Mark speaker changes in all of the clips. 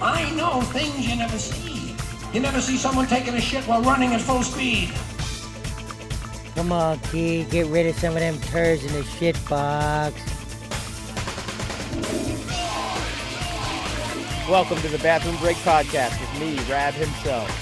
Speaker 1: I know things you never see. You never see someone taking a shit while running at full speed.
Speaker 2: Come on, Key, get rid of some of them turds in the shit box.
Speaker 3: Welcome to the Bathroom Break Podcast with me, Rab himself.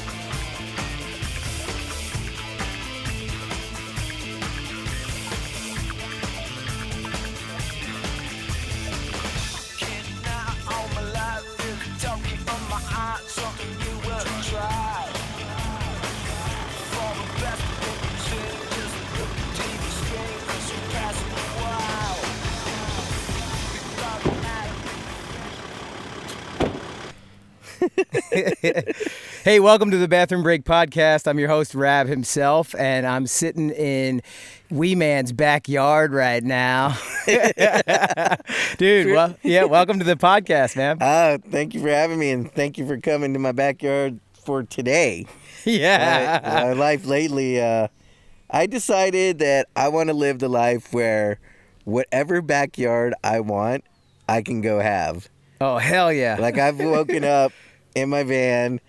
Speaker 3: Hey, welcome to the Bathroom Break Podcast. I'm your host, Rab himself, and I'm sitting in Weeman's backyard right now. Dude, welcome to the podcast, man.
Speaker 4: Thank you for having me, and thank you for coming to my backyard for today.
Speaker 3: Yeah.
Speaker 4: My life lately, I decided that I want to live the life where whatever backyard I want, I can go have.
Speaker 3: Oh, hell yeah.
Speaker 4: Like, I've woken up in my van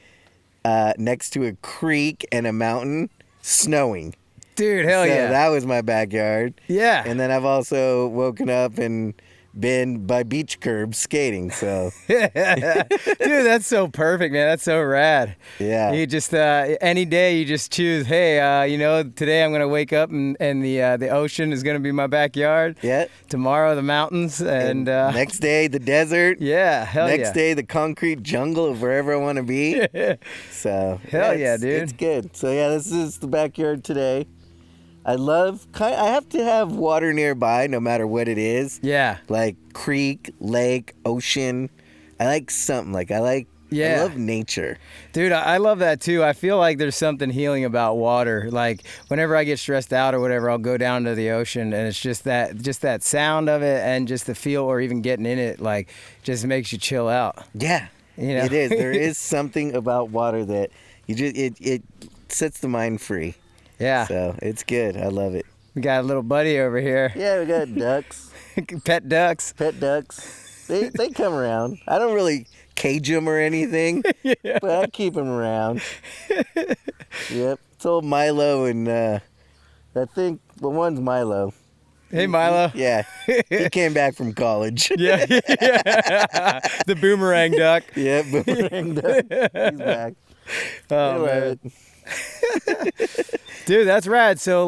Speaker 4: next to a creek and a mountain, snowing.
Speaker 3: Dude, hell yeah.
Speaker 4: That was my backyard.
Speaker 3: Yeah.
Speaker 4: And then I've also woken up and been by beach curbs skating, so.
Speaker 3: Dude, that's so perfect, man. That's so rad.
Speaker 4: Yeah.
Speaker 3: You just, any day you just choose, hey, today I'm going to wake up and the ocean is going to be my backyard.
Speaker 4: Yeah.
Speaker 3: Tomorrow the mountains and
Speaker 4: next day the desert.
Speaker 3: Yeah, hell yeah.
Speaker 4: Next day the concrete jungle of wherever I want to be. So.
Speaker 3: Hell yeah, dude.
Speaker 4: It's good. So yeah, this is the backyard today. I have to have water nearby no matter what it is.
Speaker 3: Yeah.
Speaker 4: Like creek, lake, ocean. I like something. I love nature.
Speaker 3: Dude, I love that too. I feel like there's something healing about water. Like whenever I get stressed out or whatever, I'll go down to the ocean and it's just that sound of it and just the feel or even getting in it, like just makes you chill out.
Speaker 4: Yeah.
Speaker 3: You know?
Speaker 4: It is. There is something about water that it sets the mind free.
Speaker 3: Yeah.
Speaker 4: So it's good. I love it.
Speaker 3: We got a little buddy over here.
Speaker 4: Yeah, we got ducks.
Speaker 3: Pet ducks.
Speaker 4: Pet ducks. They come around. I don't really cage them or anything, but I keep them around. Yep. It's old Milo and I think one's Milo.
Speaker 3: Hey, Milo.
Speaker 4: Yeah. He came back from college.
Speaker 3: Yeah. The boomerang duck.
Speaker 4: Yeah, boomerang duck. He's back.
Speaker 3: Oh, man. Dude, that's rad. So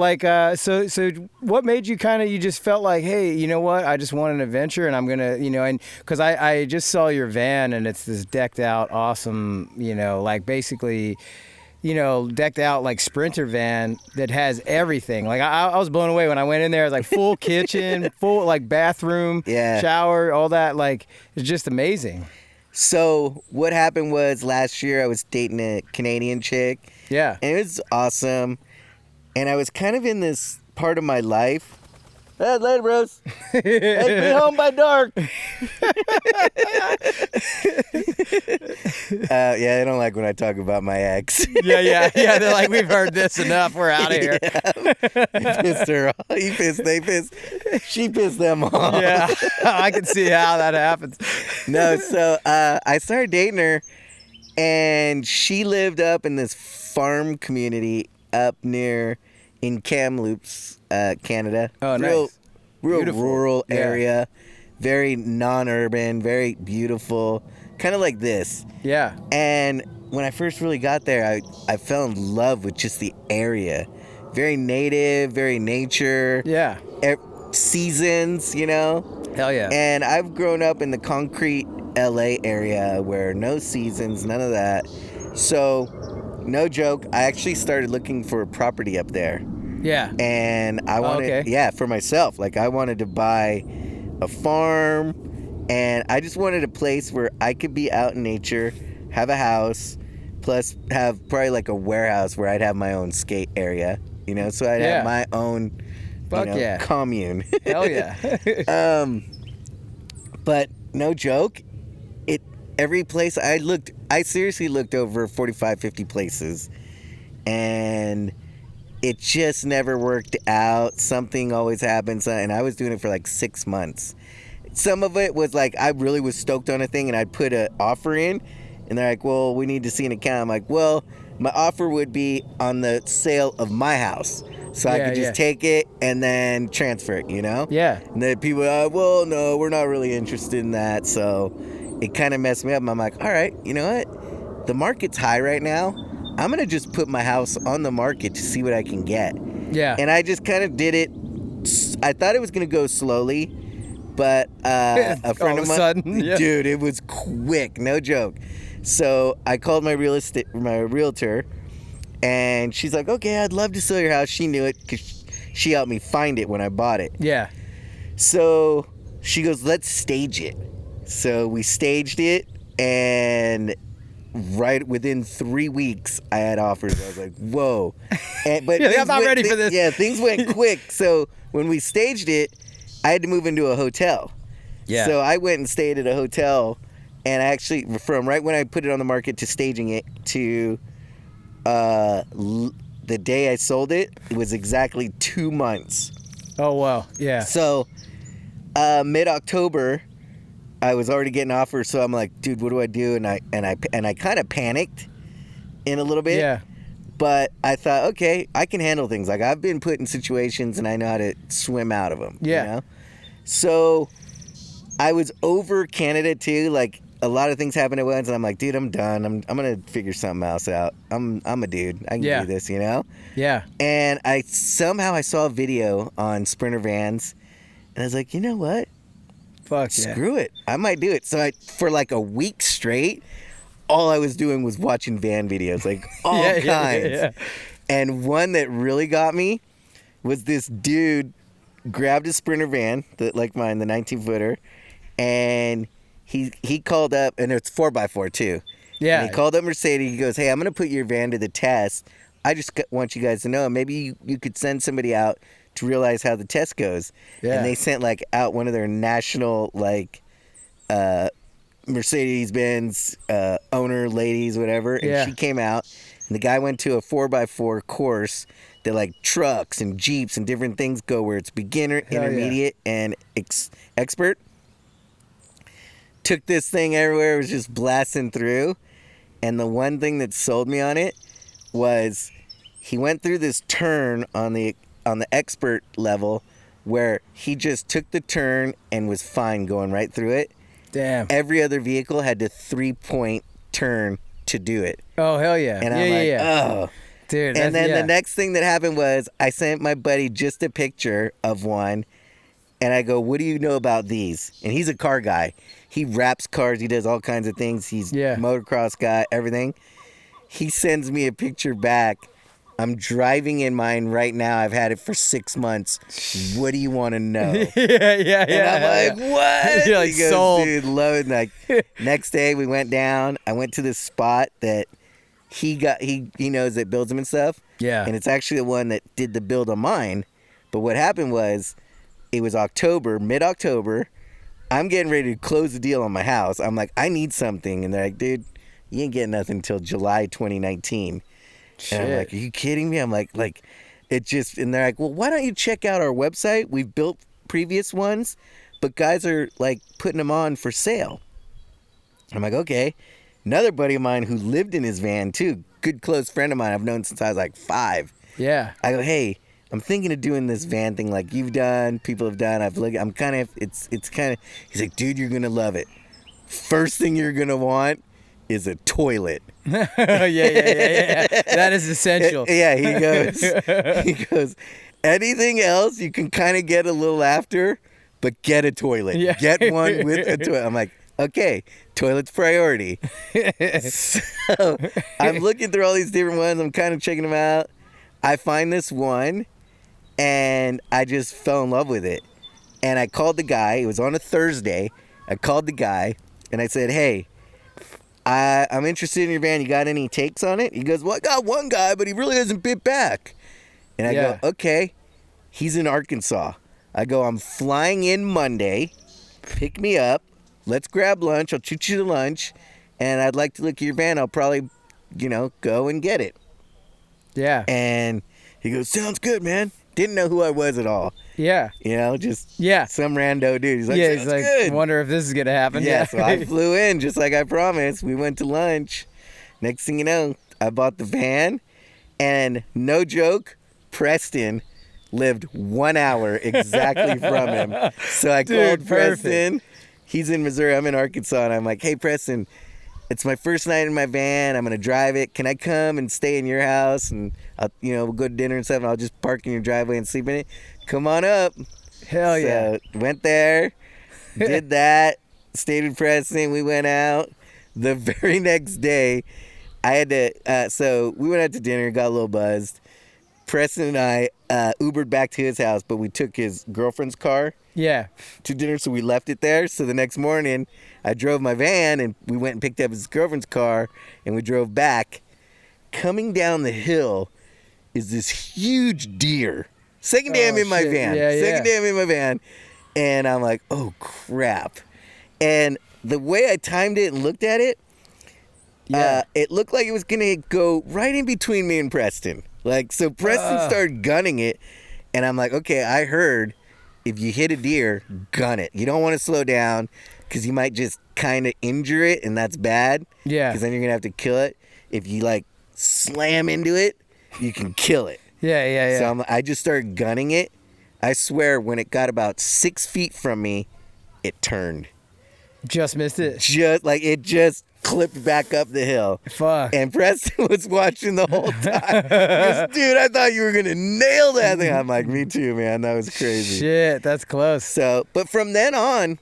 Speaker 3: so what made you you just felt like, hey, you know what? I just want an adventure and I'm going to, and because I just saw your van and it's this decked out, awesome, basically, decked out like Sprinter van that has everything. Like I was blown away when I went in there. It was like full kitchen, full like bathroom, shower, all that. Like it's just amazing.
Speaker 4: So what happened was last year I was dating a Canadian chick.
Speaker 3: Yeah.
Speaker 4: And it was awesome. And I was kind of in this part of my life. Hey, later, bros. Take me home by dark. They don't like when I talk about my ex.
Speaker 3: Yeah. They're like, we've heard this enough. We're out of here.
Speaker 4: He pissed her off. They pissed. She pissed them off.
Speaker 3: Yeah, I can see how that happens.
Speaker 4: No, so I started dating her, and she lived up in this farm community up in Kamloops, Canada.
Speaker 3: Oh,
Speaker 4: real
Speaker 3: nice.
Speaker 4: Beautiful. Rural area, very non-urban, very beautiful, kind of like this.
Speaker 3: Yeah.
Speaker 4: And when I first really got there, I fell in love with just the area. Very native, very nature.
Speaker 3: Yeah.
Speaker 4: Seasons,
Speaker 3: Hell yeah.
Speaker 4: And I've grown up in the concrete LA area where no seasons, none of that. So, no joke, I actually started looking for a property up there.
Speaker 3: Yeah.
Speaker 4: And I wanted, for myself. Like, I wanted to buy a farm, and I just wanted a place where I could be out in nature, have a house, plus have probably like a warehouse where I'd have my own skate area, so I'd have my own commune.
Speaker 3: Hell yeah.
Speaker 4: But no joke, every place I seriously looked over 45, 50 places, and it just never worked out. Something always happens, and I was doing it for like 6 months. Some of it was like I really was stoked on a thing, and I'd put an offer in, And they're like, well, we need to see an account. I'm like, well, my offer would be on the sale of my house. So I could just take it and then transfer it, you know?
Speaker 3: Yeah.
Speaker 4: And then people are like, well, no, we're not really interested in that. So it kind of messed me up. I'm like, all right, you know what? The market's high right now. I'm going to just put my house on the market to see what I can get.
Speaker 3: Yeah.
Speaker 4: And I just kind of did it. I thought it was going to go slowly, but a friend of mine,
Speaker 3: sudden,
Speaker 4: dude, it was quick, no joke. So I called my realtor, and she's like, okay, I'd love to sell your house. She knew it because she helped me find it when I bought it.
Speaker 3: Yeah.
Speaker 4: So she goes, let's stage it. So we staged it, and right within 3 weeks, I had offers. I was like, whoa. But
Speaker 3: I'm not ready for this.
Speaker 4: Yeah, things went quick. So when we staged it, I had to move into a hotel.
Speaker 3: Yeah.
Speaker 4: So I went and stayed at a hotel, and actually, from right when I put it on the market to staging it to the day I sold it, it was exactly 2 months.
Speaker 3: Oh, wow. Yeah.
Speaker 4: So mid-October, I was already getting offers, so I'm like, dude, what do I do? And I kind of panicked in a little bit.
Speaker 3: Yeah.
Speaker 4: But I thought, okay, I can handle things. Like, I've been put in situations, and I know how to swim out of them.
Speaker 3: Yeah.
Speaker 4: You know? So I was over Canada too. Like, a lot of things happened at once, and I'm like, dude, I'm done. I'm gonna figure something else out. I'm a dude. I can do this, you know?
Speaker 3: Yeah.
Speaker 4: And I saw a video on Sprinter Vans, and I was like, you know what?
Speaker 3: Fuck yeah.
Speaker 4: Screw it. I might do it. So for like a week straight, all I was doing was watching van videos, like all kinds.
Speaker 3: Yeah.
Speaker 4: And one that really got me was this dude grabbed a Sprinter van, like mine, the 19-footer, and he called up, and it's 4x4 too.
Speaker 3: Yeah.
Speaker 4: And he called up Mercedes. He goes, hey, I'm going to put your van to the test. I just want you guys to know, maybe you could send somebody out to realize how the test goes.
Speaker 3: Yeah.
Speaker 4: And they sent like out one of their national like Mercedes-Benz owner ladies, whatever. And she came out, and the guy went to a 4x4 course that like trucks and Jeeps and different things go, where it's beginner, intermediate, and expert. Took this thing everywhere, was just blasting through. And the one thing that sold me on it was he went through this turn on the expert level where he just took the turn and was fine going right through it.
Speaker 3: Damn.
Speaker 4: Every other vehicle had to 3-point turn to do it.
Speaker 3: Oh, hell yeah.
Speaker 4: And I'm like, oh.
Speaker 3: Dude,
Speaker 4: and then the next thing that happened was I sent my buddy just a picture of one, and I go, what do you know about these? And he's a car guy. He wraps cars. He does all kinds of things. He's a motocross guy, everything. He sends me a picture back. I'm driving in mine right now. I've had it for 6 months. What do you want to know? And I'm like, what?
Speaker 3: You're like,
Speaker 4: he goes,
Speaker 3: sold.
Speaker 4: dude, love it. Like, next day we went down. I went to this spot that he knows that builds them and stuff.
Speaker 3: Yeah.
Speaker 4: And it's actually the one that did the build on mine. But what happened was, it was October, mid-October. I'm getting ready to close the deal on my house. I'm like, I need something. And they're like, dude, you ain't getting nothing until July 2019.
Speaker 3: Shit.
Speaker 4: And I'm like, are you kidding me? I'm like, it just, and they're like, well, why don't you check out our website? We've built previous ones, but guys are like putting them on for sale. I'm like, okay. Another buddy of mine who lived in his van too, good close friend of mine I've known since I was like 5.
Speaker 3: Yeah.
Speaker 4: I go, hey, I'm thinking of doing this van thing like you've done, people have done. I'm kind of, it's kind of, he's like, dude, you're going to love it. First thing you're going to want is a toilet.
Speaker 3: yeah. That is essential.
Speaker 4: Yeah, he goes, anything else you can kind of get a little after, but get a toilet.
Speaker 3: Yeah.
Speaker 4: Get one with a toilet. I'm like, okay, toilet's priority. So I'm looking through all these different ones. I'm kind of checking them out. I find this one, and I just fell in love with it. And I called the guy. It was on a Thursday. I called the guy, and I said, hey, I'm interested in your van. You got any takes on it? He goes, well, I got one guy, but he really hasn't bit back. And I go, okay. He's in Arkansas. I go, I'm flying in Monday. Pick me up. Let's grab lunch. I'll treat you to lunch. And I'd like to look at your van. I'll probably, go and get it.
Speaker 3: Yeah.
Speaker 4: And he goes, sounds good, man. didn't know who I was at all.
Speaker 3: Yeah.
Speaker 4: You know, just
Speaker 3: Yeah.
Speaker 4: some rando dude. He's like,
Speaker 3: Yeah,
Speaker 4: sounds
Speaker 3: he's like,
Speaker 4: good.
Speaker 3: wonder if this is gonna happen.
Speaker 4: Yeah, so I flew in just like I promised. We went to lunch. Next thing you know, I bought the van, and no joke, Preston lived 1 hour exactly from him. So I called Preston. He's in Missouri. I'm in Arkansas, and I'm like, hey, Preston, it's my first night in my van. I'm gonna drive it. Can I come and stay in your house? And we'll go to dinner and stuff. And I'll just park in your driveway and sleep in it. Come on up.
Speaker 3: Hell yeah.
Speaker 4: So went there, did that, stayed with Preston. We went out. The very next day, I had to. So we went out to dinner, got a little buzzed. Preston and I Ubered back to his house, but we took his girlfriend's car.
Speaker 3: Yeah.
Speaker 4: To dinner, so we left it there. So the next morning, I drove my van, and we went and picked up his girlfriend's car, and we drove back. Coming down the hill is this huge deer. Second day I'm in my van. Second day I'm in my van, and I'm like, oh, crap. And the way I timed it and looked at it, it looked like it was going to go right in between me and Preston. Like, so Preston started gunning it, and I'm like, okay, I heard if you hit a deer, gun it. You don't want to slow down because you might just kind of injure it, and that's bad. Yeah. Because then you're going to have to kill it. If you, like, slam into it, you can kill it.
Speaker 3: Yeah.
Speaker 4: So I just started gunning it. I swear, when it got about 6 feet from me, it turned.
Speaker 3: Just missed it.
Speaker 4: It just clipped back up the hill.
Speaker 3: Fuck.
Speaker 4: And Preston was watching the whole time. He goes, dude, I thought you were going to nail that thing. I'm like, me too, man. That was crazy.
Speaker 3: Shit, that's close.
Speaker 4: So, but from then on,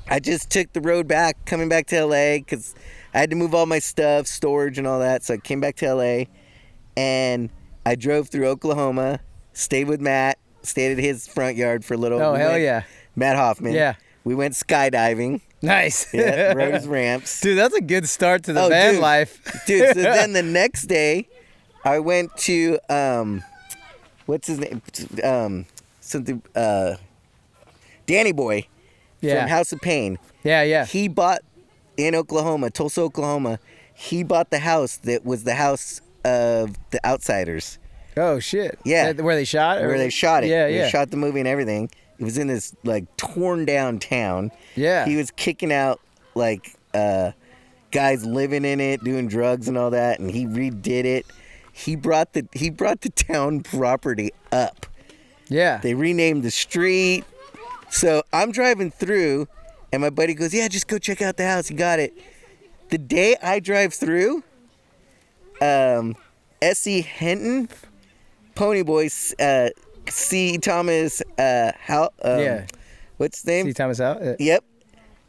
Speaker 4: I just took the road back, coming back to LA, because I had to move all my stuff, storage and all that. So I came back to LA, and I drove through Oklahoma, stayed with Matt, stayed at his front yard for a little.
Speaker 3: Oh, hell yeah.
Speaker 4: Matt Hoffman.
Speaker 3: Yeah.
Speaker 4: We went skydiving.
Speaker 3: Nice.
Speaker 4: Yeah, rode his ramps.
Speaker 3: Dude, that's a good start to the van life.
Speaker 4: Dude, so then the next day, I went to, what's his name? Danny Boy from House of Pain.
Speaker 3: Yeah.
Speaker 4: He bought, in Oklahoma, Tulsa, Oklahoma, he bought the house that was the house of The Outsiders.
Speaker 3: Oh, shit.
Speaker 4: Yeah.
Speaker 3: Where they shot it?
Speaker 4: Where they shot it.
Speaker 3: Yeah.
Speaker 4: They shot the movie and everything. It was in this, like, torn down town.
Speaker 3: Yeah.
Speaker 4: He was kicking out, like, guys living in it, doing drugs and all that, and he redid it. He brought the town property up.
Speaker 3: Yeah.
Speaker 4: They renamed the street. So I'm driving through, and my buddy goes, yeah, just go check out the house. He got it. The day I drive through, S.E. Hinton, Ponyboy, C. Thomas, what's his name?
Speaker 3: C. Thomas out?
Speaker 4: Yep.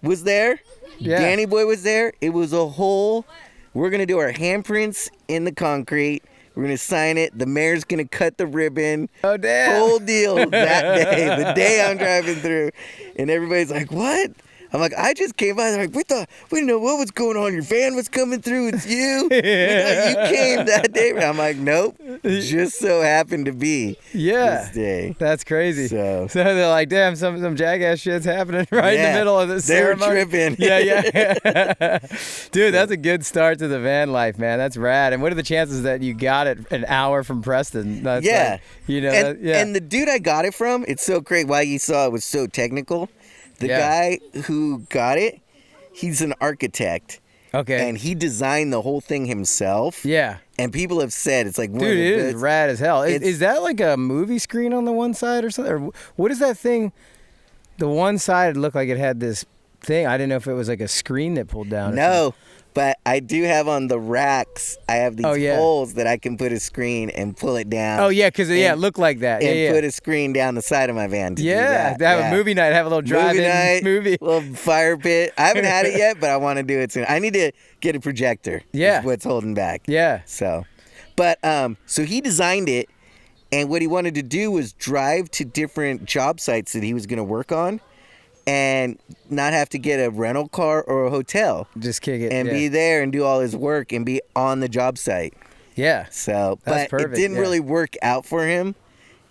Speaker 4: Was there.
Speaker 3: Yeah.
Speaker 4: Danny Boy was there. It was a whole, we're going to do our handprints in the concrete. We're going to sign it. The mayor's going to cut the ribbon.
Speaker 3: Oh, damn.
Speaker 4: Whole deal that day. The day I'm driving through. And everybody's like, what? I'm like, I just came by. They're like, we didn't know what was going on. Your van was coming through. It's you. We thought you came that day. I'm like, nope. Just so happened to be this day.
Speaker 3: That's crazy.
Speaker 4: So
Speaker 3: they're like, damn, some jackass shit's happening right in the middle of the ceremony.
Speaker 4: They were tripping.
Speaker 3: Yeah. Dude, that's a good start to the van life, man. That's rad. And what are the chances that you got it an hour from Preston? That's like,
Speaker 4: and the dude I got it from, it's so great. Why you saw it was so technical. The guy who got it, he's an architect.
Speaker 3: Okay.
Speaker 4: And he designed the whole thing himself.
Speaker 3: Yeah.
Speaker 4: And people have said it's like one
Speaker 3: dude,
Speaker 4: of the
Speaker 3: it is rad as hell. Is that like a movie screen on the one side or something? Or what is that thing? The one side looked like it had this thing. I didn't know if it was like a screen that pulled down.
Speaker 4: No. But I do have on the racks, I have these holes that I can put a screen and pull it down.
Speaker 3: Oh, yeah, because it looked like that.
Speaker 4: And put a screen down the side of my van to do that.
Speaker 3: To have a movie night, have a little drive-in movie.
Speaker 4: Little fire pit. I haven't had it yet, but I want to do it soon. I need to get a projector.
Speaker 3: Yeah.
Speaker 4: Is what's holding back.
Speaker 3: Yeah.
Speaker 4: So he designed it, and what he wanted to do was drive to different job sites that he was going to work on. And not have to get a rental car or a hotel.
Speaker 3: Just kick it.
Speaker 4: And be there and do all his work and be on the job site.
Speaker 3: Yeah.
Speaker 4: So,
Speaker 3: that's
Speaker 4: but
Speaker 3: perfect.
Speaker 4: It didn't really work out for him.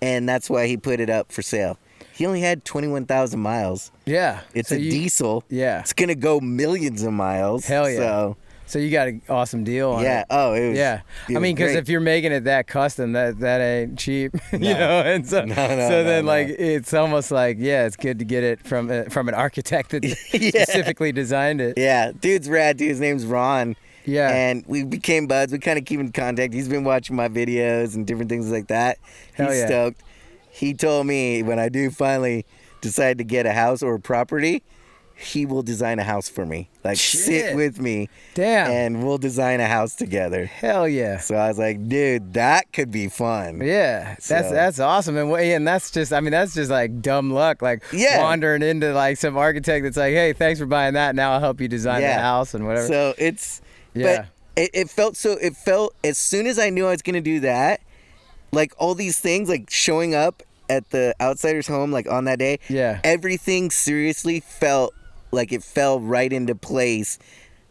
Speaker 4: And that's why he put it up for sale. He only had 21,000 miles.
Speaker 3: Yeah.
Speaker 4: It's a diesel.
Speaker 3: Yeah.
Speaker 4: It's going to go millions of miles.
Speaker 3: Hell yeah.
Speaker 4: So,
Speaker 3: So you got an awesome deal on
Speaker 4: Yeah.
Speaker 3: it.
Speaker 4: Oh, it was.
Speaker 3: Yeah,
Speaker 4: it
Speaker 3: I mean,
Speaker 4: was
Speaker 3: because
Speaker 4: great.
Speaker 3: if you're making it that custom, that ain't cheap, you know. And so, then like it's almost like it's good to get it from an architect that specifically designed it.
Speaker 4: Yeah, dude's rad. Dude, his name's Ron.
Speaker 3: Yeah.
Speaker 4: And we became buds. We kind of keep in contact. He's been watching my videos and different things like that.
Speaker 3: Hell
Speaker 4: He's
Speaker 3: yeah.
Speaker 4: stoked. He told me when I do finally decide to get a house or a property, he will design a house for me. Like, sit with me.
Speaker 3: Damn.
Speaker 4: And we'll design a house together.
Speaker 3: Hell yeah.
Speaker 4: So I was like, dude, that could be fun.
Speaker 3: Yeah, that's awesome, and that's just like dumb luck, like wandering into like some architect that's like, hey, thanks for buying that. Now I'll help you design the house and whatever.
Speaker 4: So but it felt as soon as I knew I was gonna do that, like all these things like showing up at the outsider's home like on that day, everything seriously felt like it fell right into place.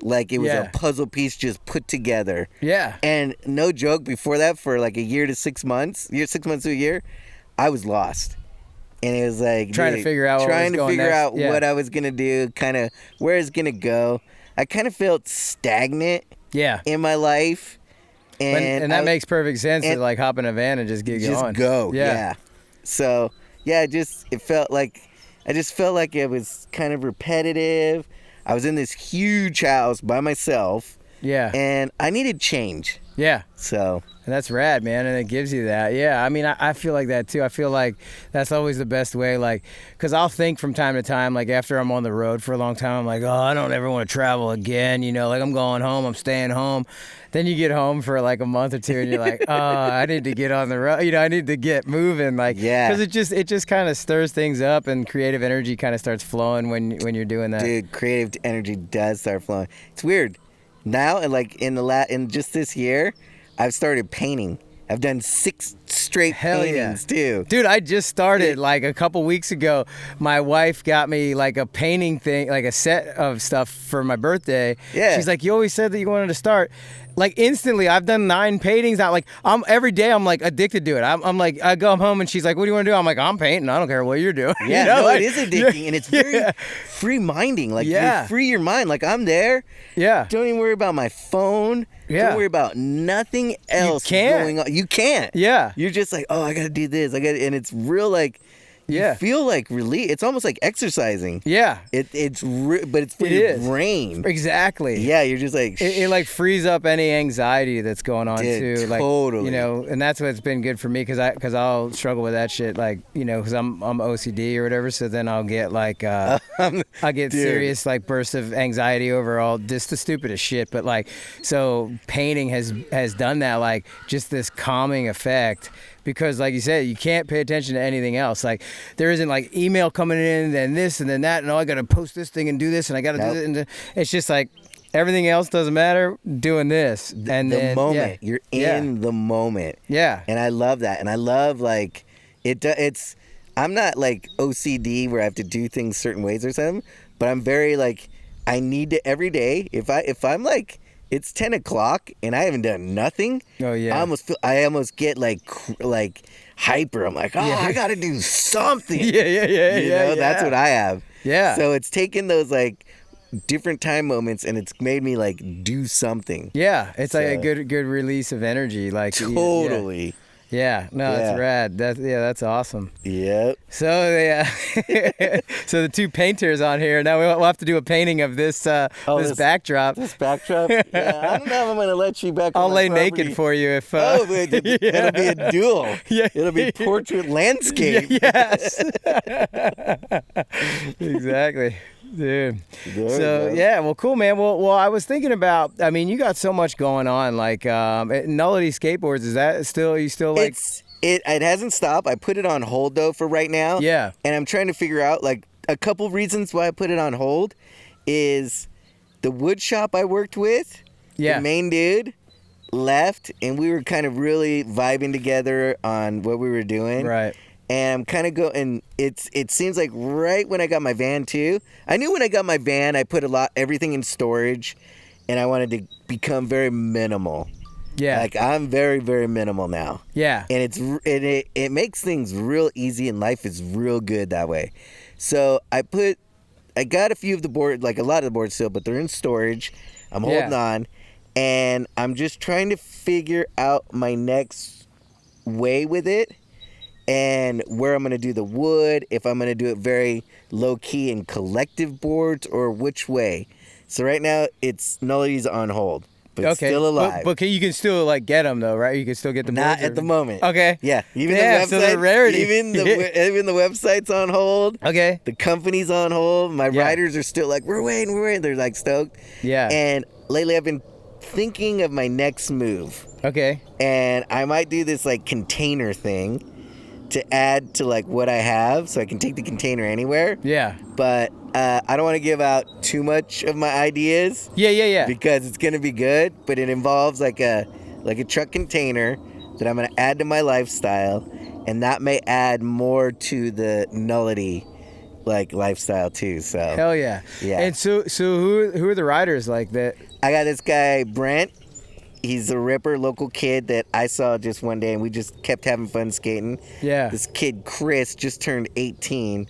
Speaker 4: Like it was a puzzle piece just put together. Yeah. And no joke, before that, for like a year to 6 months, 6 months to a year, I was lost. And it was like
Speaker 3: trying to figure out
Speaker 4: what I was gonna do, kind of where it's gonna go. I kind of felt stagnant. In my life. And
Speaker 3: that makes perfect sense to like hop in a van and just get going.
Speaker 4: Just go. Yeah. So I just felt like it was kind of repetitive. I was in this huge house by myself. Yeah. And I needed change. Yeah. So.
Speaker 3: And that's rad, man, and it gives you that. Yeah, I mean, I feel like that too. I feel like that's always the best way, like, because I'll think from time to time, like after I'm on the road for a long time, I'm like, oh, I don't ever want to travel again, you know, like I'm going home, I'm staying home. Then you get home for like a month or two and you're like, oh, I need to get on the road, you know, I need to get moving, like, because it just kind of stirs things up and creative energy kind of starts flowing when you're doing that.
Speaker 4: Dude, creative energy does start flowing. It's weird. Now, like in just this year, I've started painting. I've done 6 straight paintings too.
Speaker 3: Dude, I just started like a couple weeks ago. My wife got me like a painting thing, like a set of stuff for my birthday. Yeah. She's like, you always said that you wanted to start. Like instantly, I've done 9 paintings. Now, like every day, I'm like addicted to it. I'm like, I go home and she's like, "What do you want to do?" I'm like, "I'm painting. I don't care what you're doing."
Speaker 4: Yeah,
Speaker 3: you know?
Speaker 4: no, it is addicting, and it's very free-minding. Like you free your mind. Like I'm there. Yeah. Don't even worry about my phone. Yeah. Don't worry about nothing else going on. You can't. Yeah. You're just like, oh, I gotta do this. And it's real like. You feel like relief. It's almost like exercising. Yeah. But it's for your brain.
Speaker 3: Exactly.
Speaker 4: Yeah, you're just like...
Speaker 3: It like frees up any anxiety that's going on too. Like,
Speaker 4: totally.
Speaker 3: You know, and that's what's been good for me because I'll struggle with that shit. Like, you know, because I'm OCD or whatever. So then I'll get like, I get serious like bursts of anxiety over all just the stupidest shit. But like, so painting has done that, like just this calming effect. Because like you said, you can't pay attention to anything else. Like there isn't like email coming in and this and then that and I got to post this thing and do this and I got to do it. And it's just like everything else doesn't matter. Doing this and
Speaker 4: the moment you're in the moment. Yeah. And I love that. And I love like it's. I'm not like OCD where I have to do things certain ways or something. But I'm very like I need to every day. If I'm like. It's 10 o'clock and I haven't done nothing. Oh yeah. I almost get like hyper. I'm like, I gotta do something. Yeah. That's what I have. Yeah. So it's taken those like different time moments and it's made me like do something.
Speaker 3: Yeah. It's like a good release of energy. Like
Speaker 4: totally.
Speaker 3: Yeah, no, it's rad. That's awesome.
Speaker 4: Yep.
Speaker 3: So so the 2 painters on here. Now we'll have to do a painting of this backdrop.
Speaker 4: This backdrop. Yeah, I don't know if I'm gonna let you back.
Speaker 3: I'll lay
Speaker 4: property.
Speaker 3: naked for you if.
Speaker 4: It'll be a duel. Yeah. It'll be portrait landscape.
Speaker 3: Yes. Exactly. Dude. So well, cool, man. Well, I was thinking about. I mean, you got so much going on. Like, Nullity Skateboards. Is that still? Are you still like?
Speaker 4: It hasn't stopped. I put it on hold though for right now. Yeah. And I'm trying to figure out like a couple reasons why I put it on hold. Is the wood shop I worked with. Yeah. The main dude left, and we were kind of really vibing together on what we were doing. Right. And I'm kind of going. It seems like right when I got my van too. I knew when I got my van, I put everything in storage, and I wanted to become very minimal. Yeah. Like I'm very very minimal now. Yeah. And it makes things real easy, and life is real good that way. So I put got a few of the board, like a lot of the boards still, but they're in storage. I'm holding on, and I'm just trying to figure out my next way with it, and where I'm gonna do the wood. If I'm gonna do it very low key and collective boards, or which way. So right now it's Nullity's on hold. But it's still alive.
Speaker 3: But you can still like get them though, right? You can still get the boards.
Speaker 4: Not at the moment.
Speaker 3: Okay.
Speaker 4: Yeah. Even
Speaker 3: the website.
Speaker 4: So
Speaker 3: they're rarity.
Speaker 4: Even the website's on hold.
Speaker 3: Okay.
Speaker 4: The company's on hold. My writers are still like, we're waiting. They're like stoked.
Speaker 3: Yeah.
Speaker 4: And lately I've been thinking of my next move.
Speaker 3: Okay.
Speaker 4: And I might do this like container thing to add to like what I have, so I can take the container anywhere.
Speaker 3: Yeah.
Speaker 4: But I don't want to give out too much of my ideas.
Speaker 3: Yeah.
Speaker 4: Because it's gonna be good, but it involves like a truck container that I'm gonna add to my lifestyle, and that may add more to the Nullity like lifestyle too. So
Speaker 3: hell yeah.
Speaker 4: Yeah.
Speaker 3: And so who are the riders like that?
Speaker 4: I got this guy Brent. He's a ripper, local kid that I saw just one day, and we just kept having fun skating.
Speaker 3: Yeah.
Speaker 4: This kid Chris just turned 18.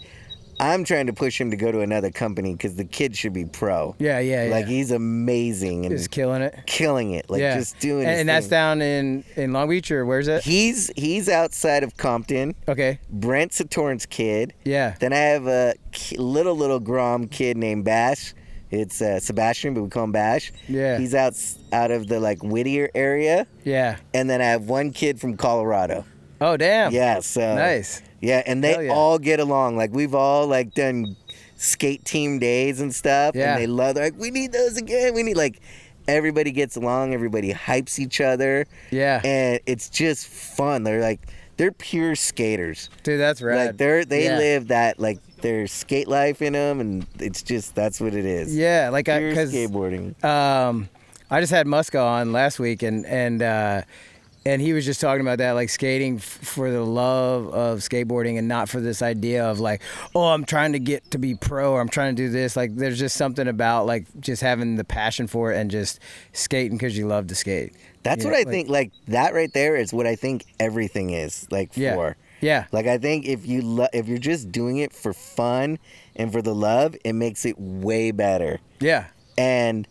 Speaker 4: I'm trying to push him to go to another company because the kid should be pro.
Speaker 3: Yeah.
Speaker 4: Like he's amazing and
Speaker 3: just killing it.
Speaker 4: Like just doing.
Speaker 3: And that's down in Long Beach, or where's it?
Speaker 4: He's outside of Compton.
Speaker 3: Okay.
Speaker 4: Brent's a Torrance kid.
Speaker 3: Yeah.
Speaker 4: Then I have a little Grom kid named Bash. It's Sebastian, but we call him Bash.
Speaker 3: Yeah.
Speaker 4: He's out of the like Whittier area.
Speaker 3: Yeah.
Speaker 4: And then I have one kid from Colorado.
Speaker 3: Oh damn.
Speaker 4: Yeah. So
Speaker 3: nice.
Speaker 4: Yeah, and they all get along. Like we've all like done skate team days and stuff.
Speaker 3: Yeah.
Speaker 4: And they love. They're like, we need those again. We need like everybody gets along. Everybody hypes each other.
Speaker 3: Yeah.
Speaker 4: And it's just fun. They're pure skaters.
Speaker 3: Dude, that's rad.
Speaker 4: Like they live that like their skate life in them, and it's just that's what it is.
Speaker 3: Yeah, like
Speaker 4: pure
Speaker 3: because
Speaker 4: skateboarding.
Speaker 3: I just had Muska on last week, and he was just talking about that, like skating for the love of skateboarding and not for this idea of like, oh, I'm trying to get to be pro, or I'm trying to do this. Like, there's just something about like just having the passion for it and just skating because you love to skate.
Speaker 4: That's what I think. Like that right there is what I think everything is like for.
Speaker 3: Yeah.
Speaker 4: Like I think if you're just doing it for fun and for the love, it makes it way better.
Speaker 3: Yeah.
Speaker 4: And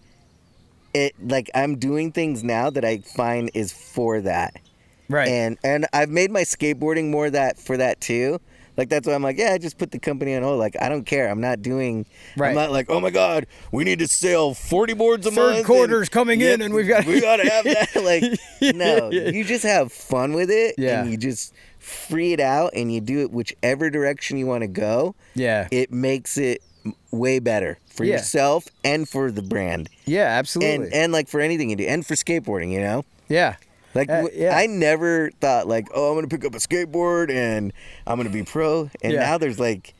Speaker 4: it like I'm doing things now that I find is for that.
Speaker 3: Right.
Speaker 4: And I've made my skateboarding more for that too. Like that's why I'm like, I just put the company on hold. Like I don't care. I'm not doing.
Speaker 3: Right.
Speaker 4: I'm not like, oh my God, we need to sell 40 boards a month.
Speaker 3: Third quarter's coming in, and we gotta
Speaker 4: have that. Like no, you just have fun with it.
Speaker 3: Yeah.
Speaker 4: And you just free it out, and you do it whichever direction you want to go.
Speaker 3: Yeah.
Speaker 4: It makes it way better for yourself and for the brand.
Speaker 3: Yeah, absolutely.
Speaker 4: And like for anything you do, and for skateboarding, you know.
Speaker 3: Yeah.
Speaker 4: Like I never thought like, oh, I'm gonna pick up a skateboard and I'm gonna be pro. And now there's like,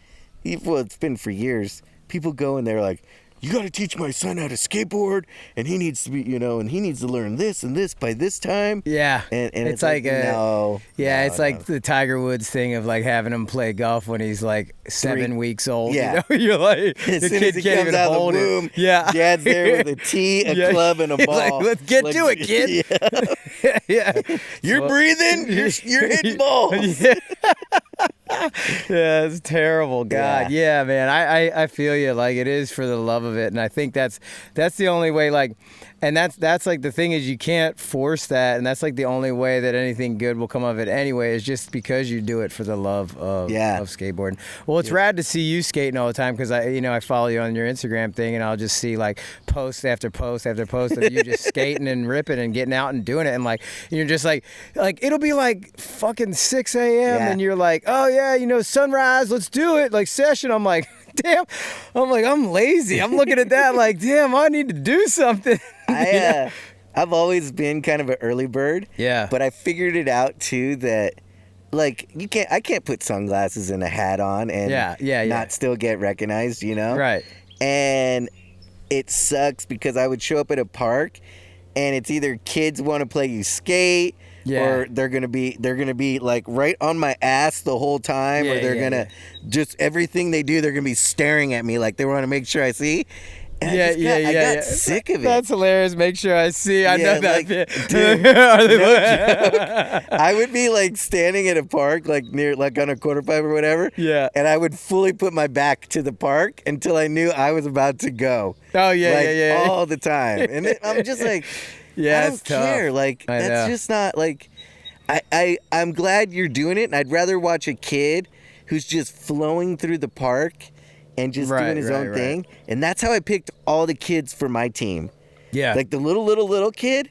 Speaker 4: well, it's been for years. People go and they're like, you got to teach my son how to skateboard, and he needs to be, and he needs to learn this and this by this time.
Speaker 3: Yeah.
Speaker 4: And
Speaker 3: it's like
Speaker 4: no.
Speaker 3: Yeah, it's like the Tiger Woods thing of like having him play golf when he's like 7 weeks old.
Speaker 4: Yeah.
Speaker 3: You're like,
Speaker 4: as
Speaker 3: the
Speaker 4: soon
Speaker 3: kid
Speaker 4: as he
Speaker 3: can't
Speaker 4: comes
Speaker 3: even
Speaker 4: out of
Speaker 3: hold
Speaker 4: the womb,
Speaker 3: it. Yeah.
Speaker 4: Dad's there with a tee, a club, and a
Speaker 3: He's
Speaker 4: ball.
Speaker 3: like, let's get to it, kid. Yeah.
Speaker 4: You're breathing. You're hitting balls.
Speaker 3: Yeah. Yeah, it's terrible. God, yeah, man. I feel you. Like it is for the love of it, and I think that's the only way. Like, and that's like the thing is you can't force that, and that's like the only way that anything good will come of it anyway. Is just because you do it for the love of skateboarding. Well, it's rad to see you skating all the time because I follow you on your Instagram thing, and I'll just see like post after post after post of you just skating and ripping and getting out and doing it, and like you're just like it'll be like fucking 6 a.m. and you're like, oh yeah, sunrise, let's do it, like session. I'm like, damn. I'm lazy. I'm looking at that like, damn, I need to do something.
Speaker 4: I've always been kind of an early bird.
Speaker 3: Yeah.
Speaker 4: But I figured it out too that like I can't put sunglasses and a hat on and not still get recognized,
Speaker 3: Right.
Speaker 4: And it sucks because I would show up at a park and it's either kids want to play you skate or they're gonna be like right on my ass the whole time, or they're gonna just everything they do, they're gonna be staring at me like they want to make sure I see. I got sick of it.
Speaker 3: That's hilarious. Make sure I see. I know that.
Speaker 4: Like,
Speaker 3: bit.
Speaker 4: dude, no joke. I would be like standing at a park, like near, like on a quarter pipe or whatever.
Speaker 3: Yeah.
Speaker 4: And I would fully put my back to the park until I knew I was about to go.
Speaker 3: Oh yeah,
Speaker 4: like,
Speaker 3: yeah.
Speaker 4: all the time. And I'm just like,
Speaker 3: yeah,
Speaker 4: I don't care. Like that's just not like. I'm glad you're doing it, and I'd rather watch a kid who's just flowing through the park and just doing his own thing. And that's how I picked all the kids for my team.
Speaker 3: Yeah.
Speaker 4: Like the little kid,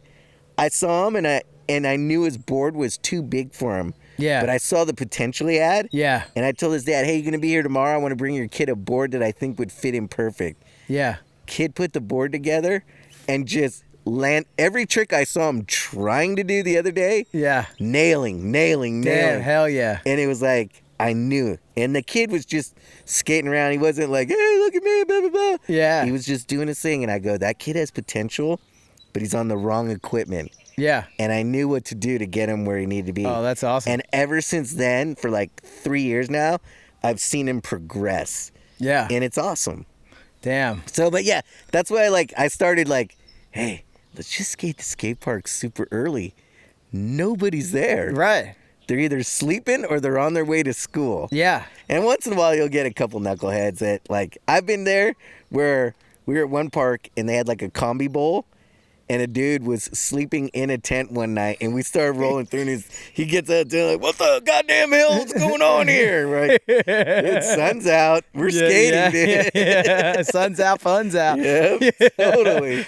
Speaker 4: I saw him and I knew his board was too big for him.
Speaker 3: Yeah.
Speaker 4: But I saw the potential he had.
Speaker 3: Yeah.
Speaker 4: And I told his dad, hey, you're going to be here tomorrow. I want to bring your kid a board that I think would fit him perfect.
Speaker 3: Yeah.
Speaker 4: Kid put the board together and just land every trick I saw him trying to do the other day.
Speaker 3: Yeah.
Speaker 4: Nailing.
Speaker 3: Damn, hell yeah.
Speaker 4: And it was like, I knew. And the kid was just skating around. He wasn't like, hey, look at me, blah, blah, blah.
Speaker 3: Yeah.
Speaker 4: He was just doing his thing. And I go, that kid has potential, but he's on the wrong equipment.
Speaker 3: Yeah.
Speaker 4: And I knew what to do to get him where he needed to be.
Speaker 3: Oh, that's awesome.
Speaker 4: And ever since then, for like 3 years now, I've seen him progress.
Speaker 3: Yeah.
Speaker 4: And it's awesome.
Speaker 3: Damn.
Speaker 4: So, but yeah, that's why I started like, hey, let's just skate the skate park super early. Nobody's there.
Speaker 3: Right.
Speaker 4: They're either sleeping or they're on their way to school.
Speaker 3: Yeah.
Speaker 4: And once in a while, you'll get a couple knuckleheads that, like, I've been there where we were at one park and they had like a combi bowl. And a dude was sleeping in a tent one night, and we started rolling through, and he gets out there like, what the goddamn hell is going on here? Right? Dude, sun's out. We're skating, dude.
Speaker 3: Yeah. Sun's out, fun's out.
Speaker 4: Yeah, totally.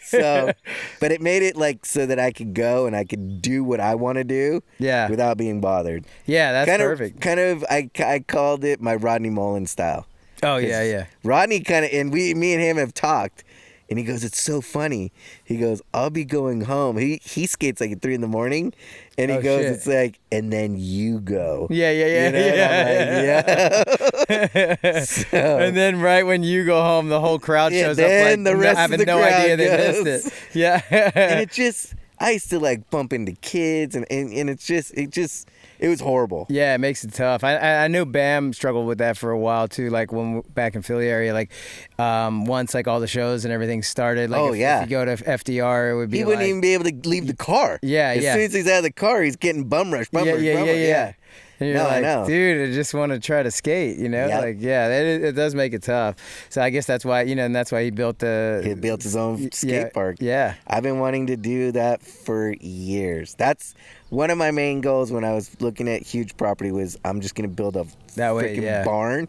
Speaker 4: So, but it made it like so that I could go and I could do what I want to do without being bothered.
Speaker 3: Yeah, that's perfect.
Speaker 4: I called it my Rodney Mullen style.
Speaker 3: Oh, yeah.
Speaker 4: Rodney and me and him have talked. And he goes, it's so funny. He goes, I'll be going home. He skates like at 3 a.m. And he goes,
Speaker 3: shit.
Speaker 4: it's like, and then you go.
Speaker 3: Yeah.
Speaker 4: You know? Yeah. So,
Speaker 3: and then right when you go home, the whole crowd shows up like
Speaker 4: the rest
Speaker 3: having
Speaker 4: of the
Speaker 3: no
Speaker 4: crowd
Speaker 3: idea they
Speaker 4: goes.
Speaker 3: missed it. Yeah.
Speaker 4: And it just, I used to like bump into kids and it was horrible.
Speaker 3: Yeah, it makes it tough. I know Bam struggled with that for a while too. Like when back in Philly area, like once like all the shows and everything started. Like if you go to FDR, it would be.
Speaker 4: He wouldn't even be able to leave the car.
Speaker 3: Yeah,
Speaker 4: as soon as he's out of the car, he's getting bum rushed. Yeah.
Speaker 3: And you're like, dude, I just want to try to skate, you know?
Speaker 4: Yep.
Speaker 3: Like, it does make it tough. So I guess that's why, and that's why he built
Speaker 4: his own skate park.
Speaker 3: Yeah.
Speaker 4: I've been wanting to do that for years. That's one of my main goals when I was looking at huge property was I'm just going to build a freaking barn.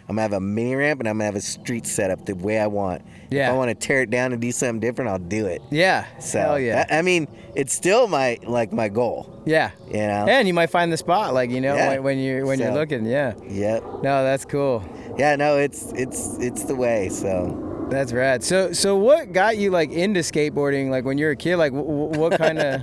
Speaker 4: I'm going to have a mini ramp and I'm going to have a street setup the way I want.
Speaker 3: Yeah.
Speaker 4: If I want to tear it down and do something different, I'll do it.
Speaker 3: Yeah.
Speaker 4: So,
Speaker 3: hell yeah.
Speaker 4: I mean, it's still my goal.
Speaker 3: Yeah.
Speaker 4: You know?
Speaker 3: And you might find the spot, like, when you're looking. Yeah.
Speaker 4: Yep.
Speaker 3: No, that's cool.
Speaker 4: Yeah, no, it's the way, so.
Speaker 3: That's rad. So what got you like into skateboarding? Like when you were a kid, like what kind of,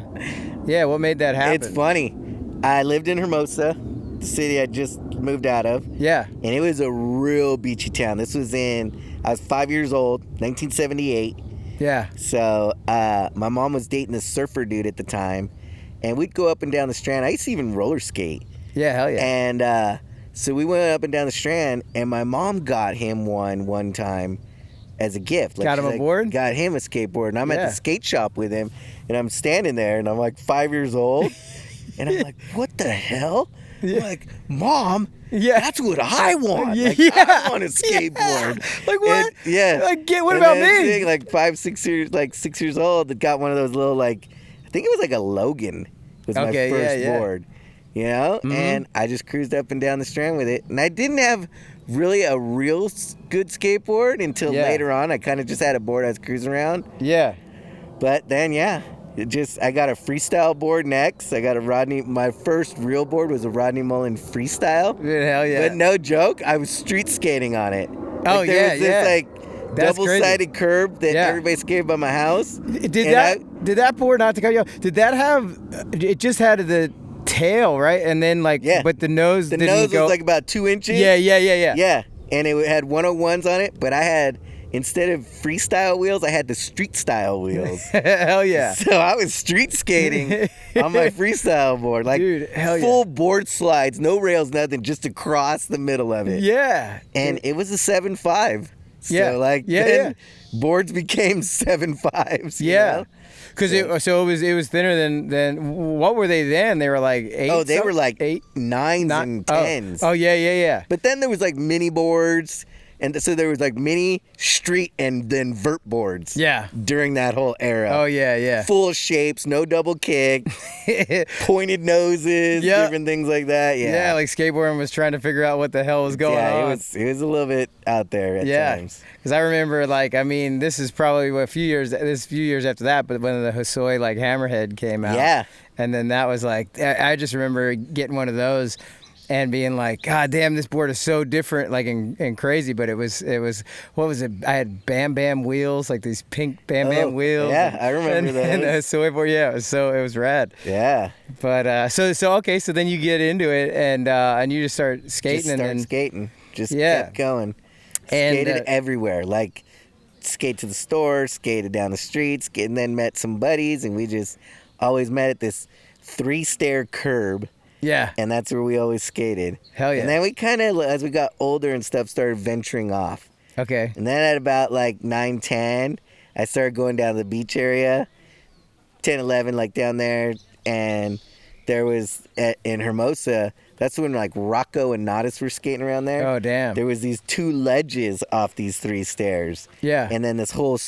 Speaker 3: what made that happen?
Speaker 4: It's funny. I lived in Hermosa, the city I just moved out of.
Speaker 3: Yeah.
Speaker 4: And it was a real beachy town. This was I was 5 years old, 1978.
Speaker 3: Yeah.
Speaker 4: So my mom was dating a surfer dude at the time. And we'd go up and down the Strand. I used to even roller skate.
Speaker 3: Yeah, hell yeah.
Speaker 4: And so we went up and down the Strand, and my mom got him one time as a gift. Like,
Speaker 3: got him a board?
Speaker 4: Got him a skateboard. And I'm at the skate shop with him, and I'm standing there, and I'm like 5 years old. And I'm like, what the hell? I'm like, Mom, that's what I want. Like, I want a skateboard.
Speaker 3: Like what?
Speaker 4: And,
Speaker 3: Like, what about me?
Speaker 4: Like 6 years old, that got one of those little, like, I think it was like a Logan was my first board. You know? Mm-hmm. And I just cruised up and down the Strand with it. And I didn't have really a real good skateboard until later on. I kind of just had a board I was cruising around.
Speaker 3: Yeah.
Speaker 4: But then, I got a freestyle board next. I got my first real board was a Rodney Mullen freestyle.
Speaker 3: Dude, hell yeah.
Speaker 4: But no joke, I was street skating on it.
Speaker 3: Oh,
Speaker 4: there was this, double-sided curb that everybody skated by my house.
Speaker 3: Did that board, not to cut you off, did that have, it just had the tail, right? And then but the nose didn't
Speaker 4: nose
Speaker 3: go.
Speaker 4: Was like about 2 inches.
Speaker 3: Yeah.
Speaker 4: Yeah, and it had 101s on it, but I had, instead of freestyle wheels, I had the street style wheels.
Speaker 3: Hell yeah.
Speaker 4: So I was street skating on my freestyle board. Like,
Speaker 3: dude, hell
Speaker 4: full board slides, no rails, nothing, just across the middle of it.
Speaker 3: Yeah.
Speaker 4: And it was a 7.5. So then boards became 7.5s.
Speaker 3: Yeah. Because it was thinner than what were they then? They were like 8.
Speaker 4: Oh, they were like
Speaker 3: 8,
Speaker 4: 9s and 10s.
Speaker 3: Oh yeah.
Speaker 4: But then there was like mini boards, and so there was like mini, street, and then vert boards.
Speaker 3: Yeah.
Speaker 4: During that whole era.
Speaker 3: Oh yeah.
Speaker 4: Full shapes, no double kick, pointed noses, different things like that. Yeah.
Speaker 3: Yeah, like skateboarding was trying to figure out what the hell was going on.
Speaker 4: Yeah, it was a little bit out there at times.
Speaker 3: Because I remember, this is probably a few years after that, but when the Hosoi Hammerhead came out.
Speaker 4: Yeah.
Speaker 3: And then that was I just remember getting one of those and being like, God damn, this board is so different, and crazy. But it was what was it? I had Bam Bam wheels, like these pink Bam Bam wheels.
Speaker 4: Yeah, I remember those.
Speaker 3: And the Hosoi board, it was rad.
Speaker 4: Yeah.
Speaker 3: But so then you get into it and you just start skating.
Speaker 4: Skating. Just kept going. Skated everywhere. Like, skate to the store, skated down the streets, and then met some buddies, and we just always met at this 3-stair curb.
Speaker 3: Yeah.
Speaker 4: And that's where we always skated.
Speaker 3: Hell yeah.
Speaker 4: And then we kind of, as we got older and stuff, started venturing off.
Speaker 3: Okay.
Speaker 4: And then at about 9, 10, I started going down to the beach area, 10, 11, down there. And there was, in Hermosa, that's when Rocco and Nadas were skating around there.
Speaker 3: Oh, damn.
Speaker 4: There was these 2 ledges off these 3 stairs.
Speaker 3: Yeah.
Speaker 4: And then this whole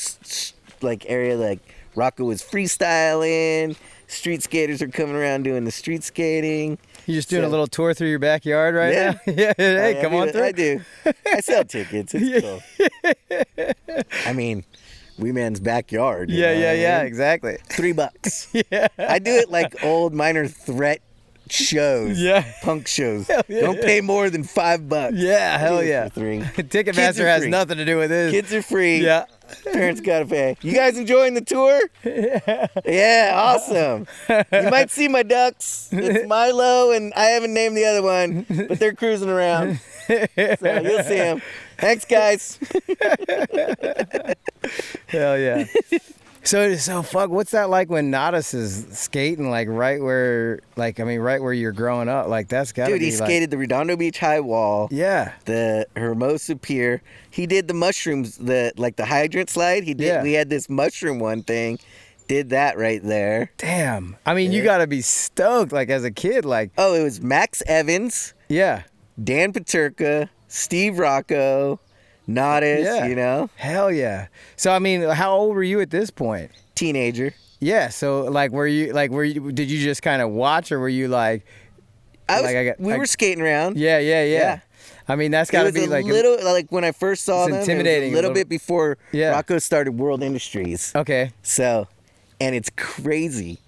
Speaker 4: area, Rocco was freestyling. Street skaters are coming around doing the street skating.
Speaker 3: You just doing a little tour through your backyard right now? Yeah. Hey, come on through.
Speaker 4: I do. I sell tickets. It's cool. I mean, Weeman's backyard.
Speaker 3: Yeah, exactly.
Speaker 4: $3. Yeah. I do it like old Minor Threat shows.
Speaker 3: Yeah.
Speaker 4: Punk shows. Don't pay more than $5.
Speaker 3: Yeah, hell yeah. Ticketmaster has nothing to do with this.
Speaker 4: Kids are free.
Speaker 3: Yeah.
Speaker 4: Parents gotta pay. You guys enjoying the tour? Yeah, awesome. You might see my ducks. It's Milo, and I haven't named the other one, but they're cruising around. So you'll see them. Thanks, guys.
Speaker 3: Hell yeah. So fuck, what's that like when Nadas is skating right where you're growing up? That's gotta be.
Speaker 4: Dude, he skated the Redondo Beach High Wall.
Speaker 3: Yeah.
Speaker 4: The Hermosa Pier. He did the mushrooms, the hydrant slide. He did. Yeah. We had this mushroom one thing. Did that right there.
Speaker 3: Damn. I mean, you gotta be stoked as a kid.
Speaker 4: Oh, it was Max Evans.
Speaker 3: Yeah.
Speaker 4: Dan Paterka, Steve Rocco. Nadas,
Speaker 3: Hell yeah. So, I mean, how old were you at this point?
Speaker 4: Teenager.
Speaker 3: Yeah. So, did you just kind of watch, or were you
Speaker 4: we were skating around.
Speaker 3: Yeah. I mean, that's got to be
Speaker 4: little, when I first saw them,
Speaker 3: intimidating.
Speaker 4: It was a little bit before Rocco started World Industries.
Speaker 3: Okay.
Speaker 4: So, and it's crazy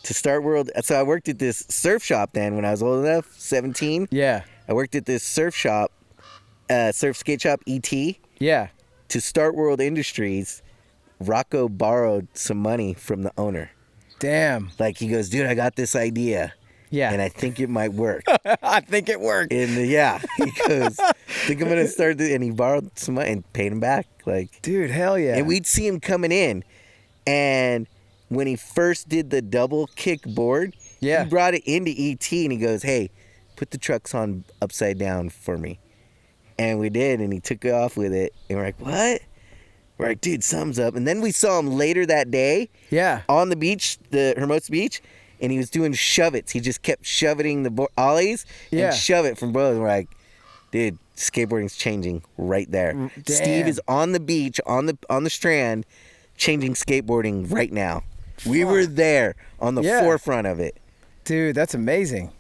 Speaker 4: to start World. So, I worked at this surf shop then when I was old enough, 17.
Speaker 3: Yeah.
Speaker 4: I worked at this surf shop. Surf skate shop ET.
Speaker 3: Yeah.
Speaker 4: To start World Industries, Rocco borrowed some money from the owner.
Speaker 3: Damn.
Speaker 4: He goes, dude, I got this idea.
Speaker 3: Yeah.
Speaker 4: And I think it might work.
Speaker 3: I think it worked.
Speaker 4: And he goes, I think I'm gonna start and he borrowed some money and paid him back.
Speaker 3: Dude, hell yeah.
Speaker 4: And we'd see him coming in, and when he first did the double kick board, he brought it into ET and he goes, hey, put the trucks on upside down for me. And we did, and he took off with it. And we're like, what? We're like, dude, something's up. And then we saw him later that day.
Speaker 3: Yeah.
Speaker 4: On the beach, the Hermosa Beach, and he was doing shove-its. He just kept shoveting the ollies and shove it from both. And we're like, dude, skateboarding's changing right there.
Speaker 3: Damn.
Speaker 4: Steve is on the beach, on the strand, changing skateboarding right now. We were there on the forefront of it.
Speaker 3: Dude, that's amazing.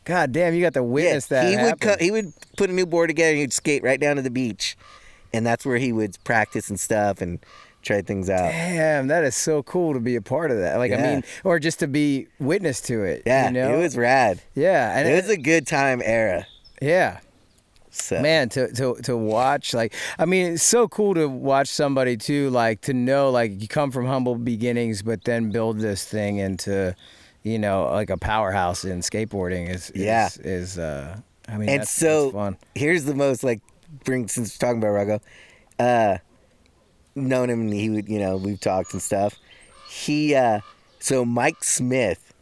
Speaker 3: God damn, you got to witness that.
Speaker 4: He would put a new board together and he'd skate right down to the beach. And that's where he would practice and stuff and try things out.
Speaker 3: Damn, that is so cool to be a part of that. I mean, or just to be witness to it.
Speaker 4: Yeah, it was rad.
Speaker 3: Yeah. And
Speaker 4: it was a good time era.
Speaker 3: Yeah.
Speaker 4: So.
Speaker 3: Man, to watch, I mean, it's so cool to watch somebody too, to know, you come from humble beginnings, but then build this thing into, a powerhouse in skateboarding is I mean, that's fun.
Speaker 4: Here's the most, since we're talking about Rocco, known him, and he would, we've talked and stuff. So Mike Smith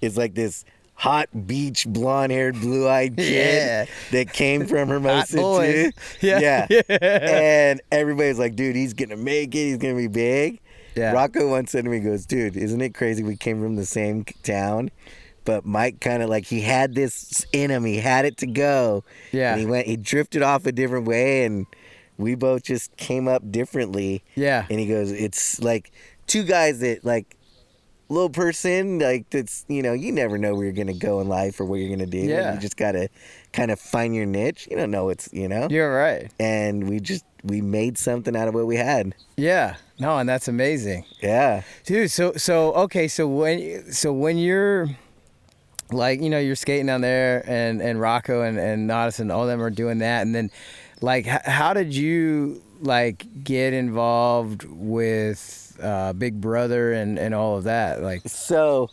Speaker 4: is this hot beach, blonde-haired, blue-eyed kid that came from Hermosa too. Yeah. And everybody's like, dude, he's gonna make it. He's gonna be big. Yeah. Rocco once said to me, he goes, dude, isn't it crazy we came from the same town? But Mike kind of like, he had this in him. He had it to go. Yeah. And he drifted off a different way, and we both just came up differently. Yeah. And he goes, it's like two guys that, like, little person, like, that's, you know, you never know where you're going to go in life or what you're going to do. Yeah. You just got to kind of find your niche. You don't know what's, you know? You're right. And we made something out of what we had. Yeah. No, and that's amazing. Yeah. Dude, so when you're, like, you know, you're skating down there and Rocco and Nadas and all of them are doing that, and then, like, how did you, like, get involved with Big Brother and all of that? Like, so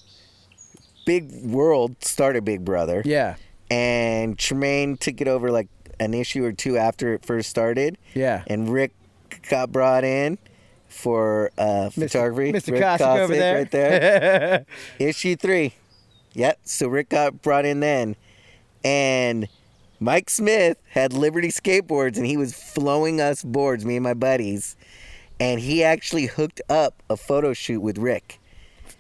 Speaker 4: Big World started Big Brother. Yeah. And Tremaine took it over like an issue or two after it first started. Yeah. And Rick got brought in for photography. Mr.
Speaker 2: Rick Kosick over there.
Speaker 4: Right there. Issue 3. Yep. So Rick got brought in then. And Mike Smith had Liberty Skateboards, and he was flowing us boards, me and my buddies. And he actually hooked up a photo shoot with Rick.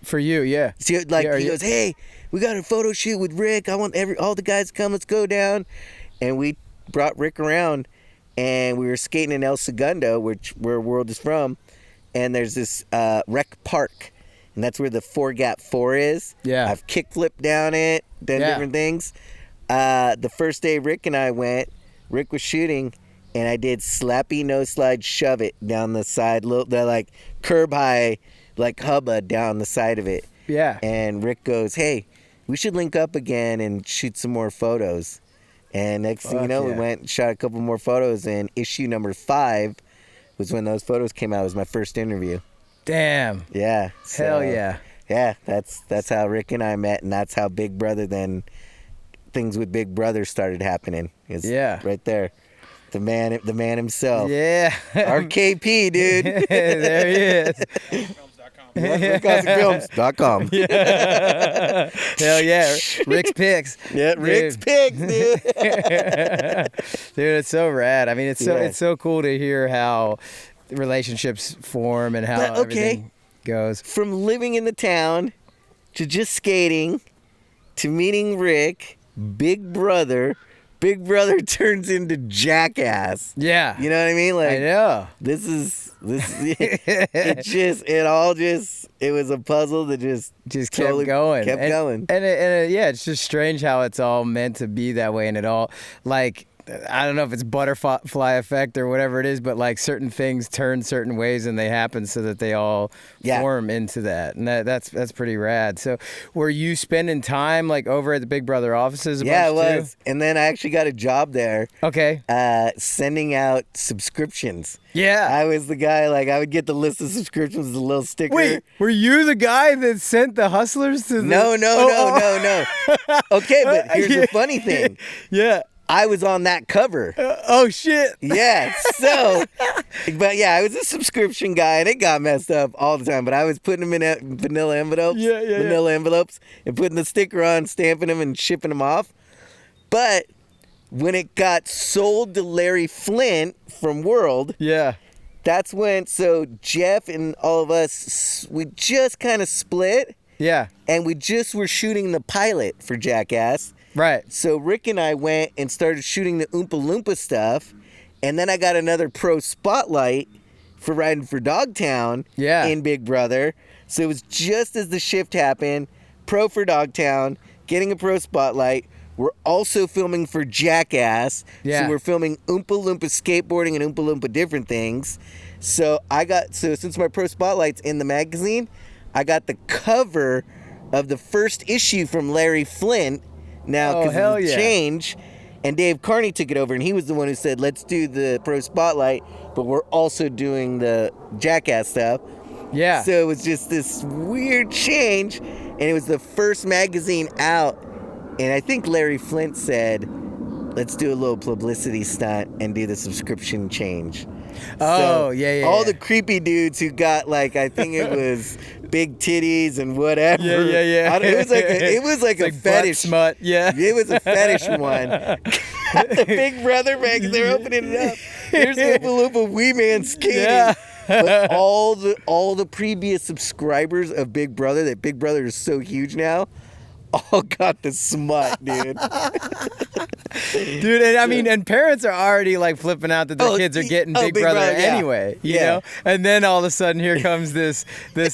Speaker 2: For you, yeah.
Speaker 4: So, like, he goes, hey, we got a photo shoot with Rick. I want all the guys to come. Let's go down. And we brought Rick around, and we were skating in El Segundo, where World is from. And there's this rec park, and that's where the 4-gap 4 is. Yeah. I've kickflipped down it, done different things. The first day Rick and I went, Rick was shooting, and I did slappy no slide shove it down the side, the like curb high, like hubba down the side of it. Yeah. And Rick goes, hey, we should link up again and shoot some more photos. And next thing you know, we went and shot a couple more photos, and issue number 5 was when those photos came out. It was my first interview.
Speaker 2: Damn.
Speaker 4: Yeah. So,
Speaker 2: hell yeah.
Speaker 4: Yeah, that's how Rick and I met, and that's how Big Brother then, things with Big Brother started happening. It's right there. The man himself. Yeah. RKP, dude.
Speaker 2: There he is.
Speaker 4: RickKosickFilms.com.
Speaker 2: Yeah. Hell yeah. Rick's Picks.
Speaker 4: Yeah, Rick's Picks, dude.
Speaker 2: Dude, it's so rad. I mean, it's so cool to hear how relationships form and how everything goes.
Speaker 4: From living in the town to just skating to meeting Rick, Big Brother turns into Jackass.
Speaker 2: Yeah.
Speaker 4: You know what I mean? Like,
Speaker 2: I know.
Speaker 4: It was a puzzle that just
Speaker 2: totally kept going. And it's just strange how it's all meant to be that way, and it all, like, I don't know if it's butterfly effect or whatever it is, but like certain things turn certain ways and they happen so that they all form into that. And that's pretty rad. So were you spending time like over at the Big Brother offices?
Speaker 4: Yeah, I was. And then I actually got a job there.
Speaker 2: Okay.
Speaker 4: Sending out subscriptions.
Speaker 2: Yeah.
Speaker 4: I was the guy, like, I would get the list of subscriptions with a little sticker.
Speaker 2: Wait, were you the guy that sent the hustlers to the...
Speaker 4: No. Okay, but here's the funny thing.
Speaker 2: Yeah.
Speaker 4: I was on that cover.
Speaker 2: Oh, shit.
Speaker 4: Yeah, so, but yeah, I was a subscription guy, and it got messed up all the time, but I was putting them in vanilla envelopes, envelopes, and putting the sticker on, stamping them, and shipping them off. But when it got sold to Larry Flint from World, that's when, so Jeff and all of us, we just kind of split. Yeah. And we just were shooting the pilot for Jackass.
Speaker 2: Right.
Speaker 4: So Rick and I went and started shooting the Oompa Loompa stuff, and then I got another pro spotlight for riding for Dogtown in Big Brother. So it was just as the shift happened, pro for Dogtown, getting a pro spotlight. We're also filming for Jackass. Yeah. So we're filming Oompa Loompa skateboarding and Oompa Loompa different things. So since my pro spotlight's in the magazine, I got the cover of the first issue from Larry Flint. Now, because of the change, and Dave Carney took it over, and he was the one who said, let's do the pro spotlight, but we're also doing the Jackass stuff. Yeah. So it was just this weird change, and it was the first magazine out, and I think Larry Flint said, let's do a little publicity stunt and do the subscription change.
Speaker 2: Oh, yeah.
Speaker 4: All the creepy dudes who got like, I think it was big titties and whatever.
Speaker 2: Yeah.
Speaker 4: It was like a fetish
Speaker 2: smut. Yeah.
Speaker 4: It was a fetish one. Got the Big Brother back there opening it up. Here's Oompa Loompa Weeman skating.
Speaker 2: Yeah.
Speaker 4: But all the previous subscribers of Big Brother, that Big Brother is so huge now, all got the smut, dude.
Speaker 2: Dude, and I mean, and parents are already like flipping out that their kids are getting Big Brother anyway, you know? And then all of a sudden here comes this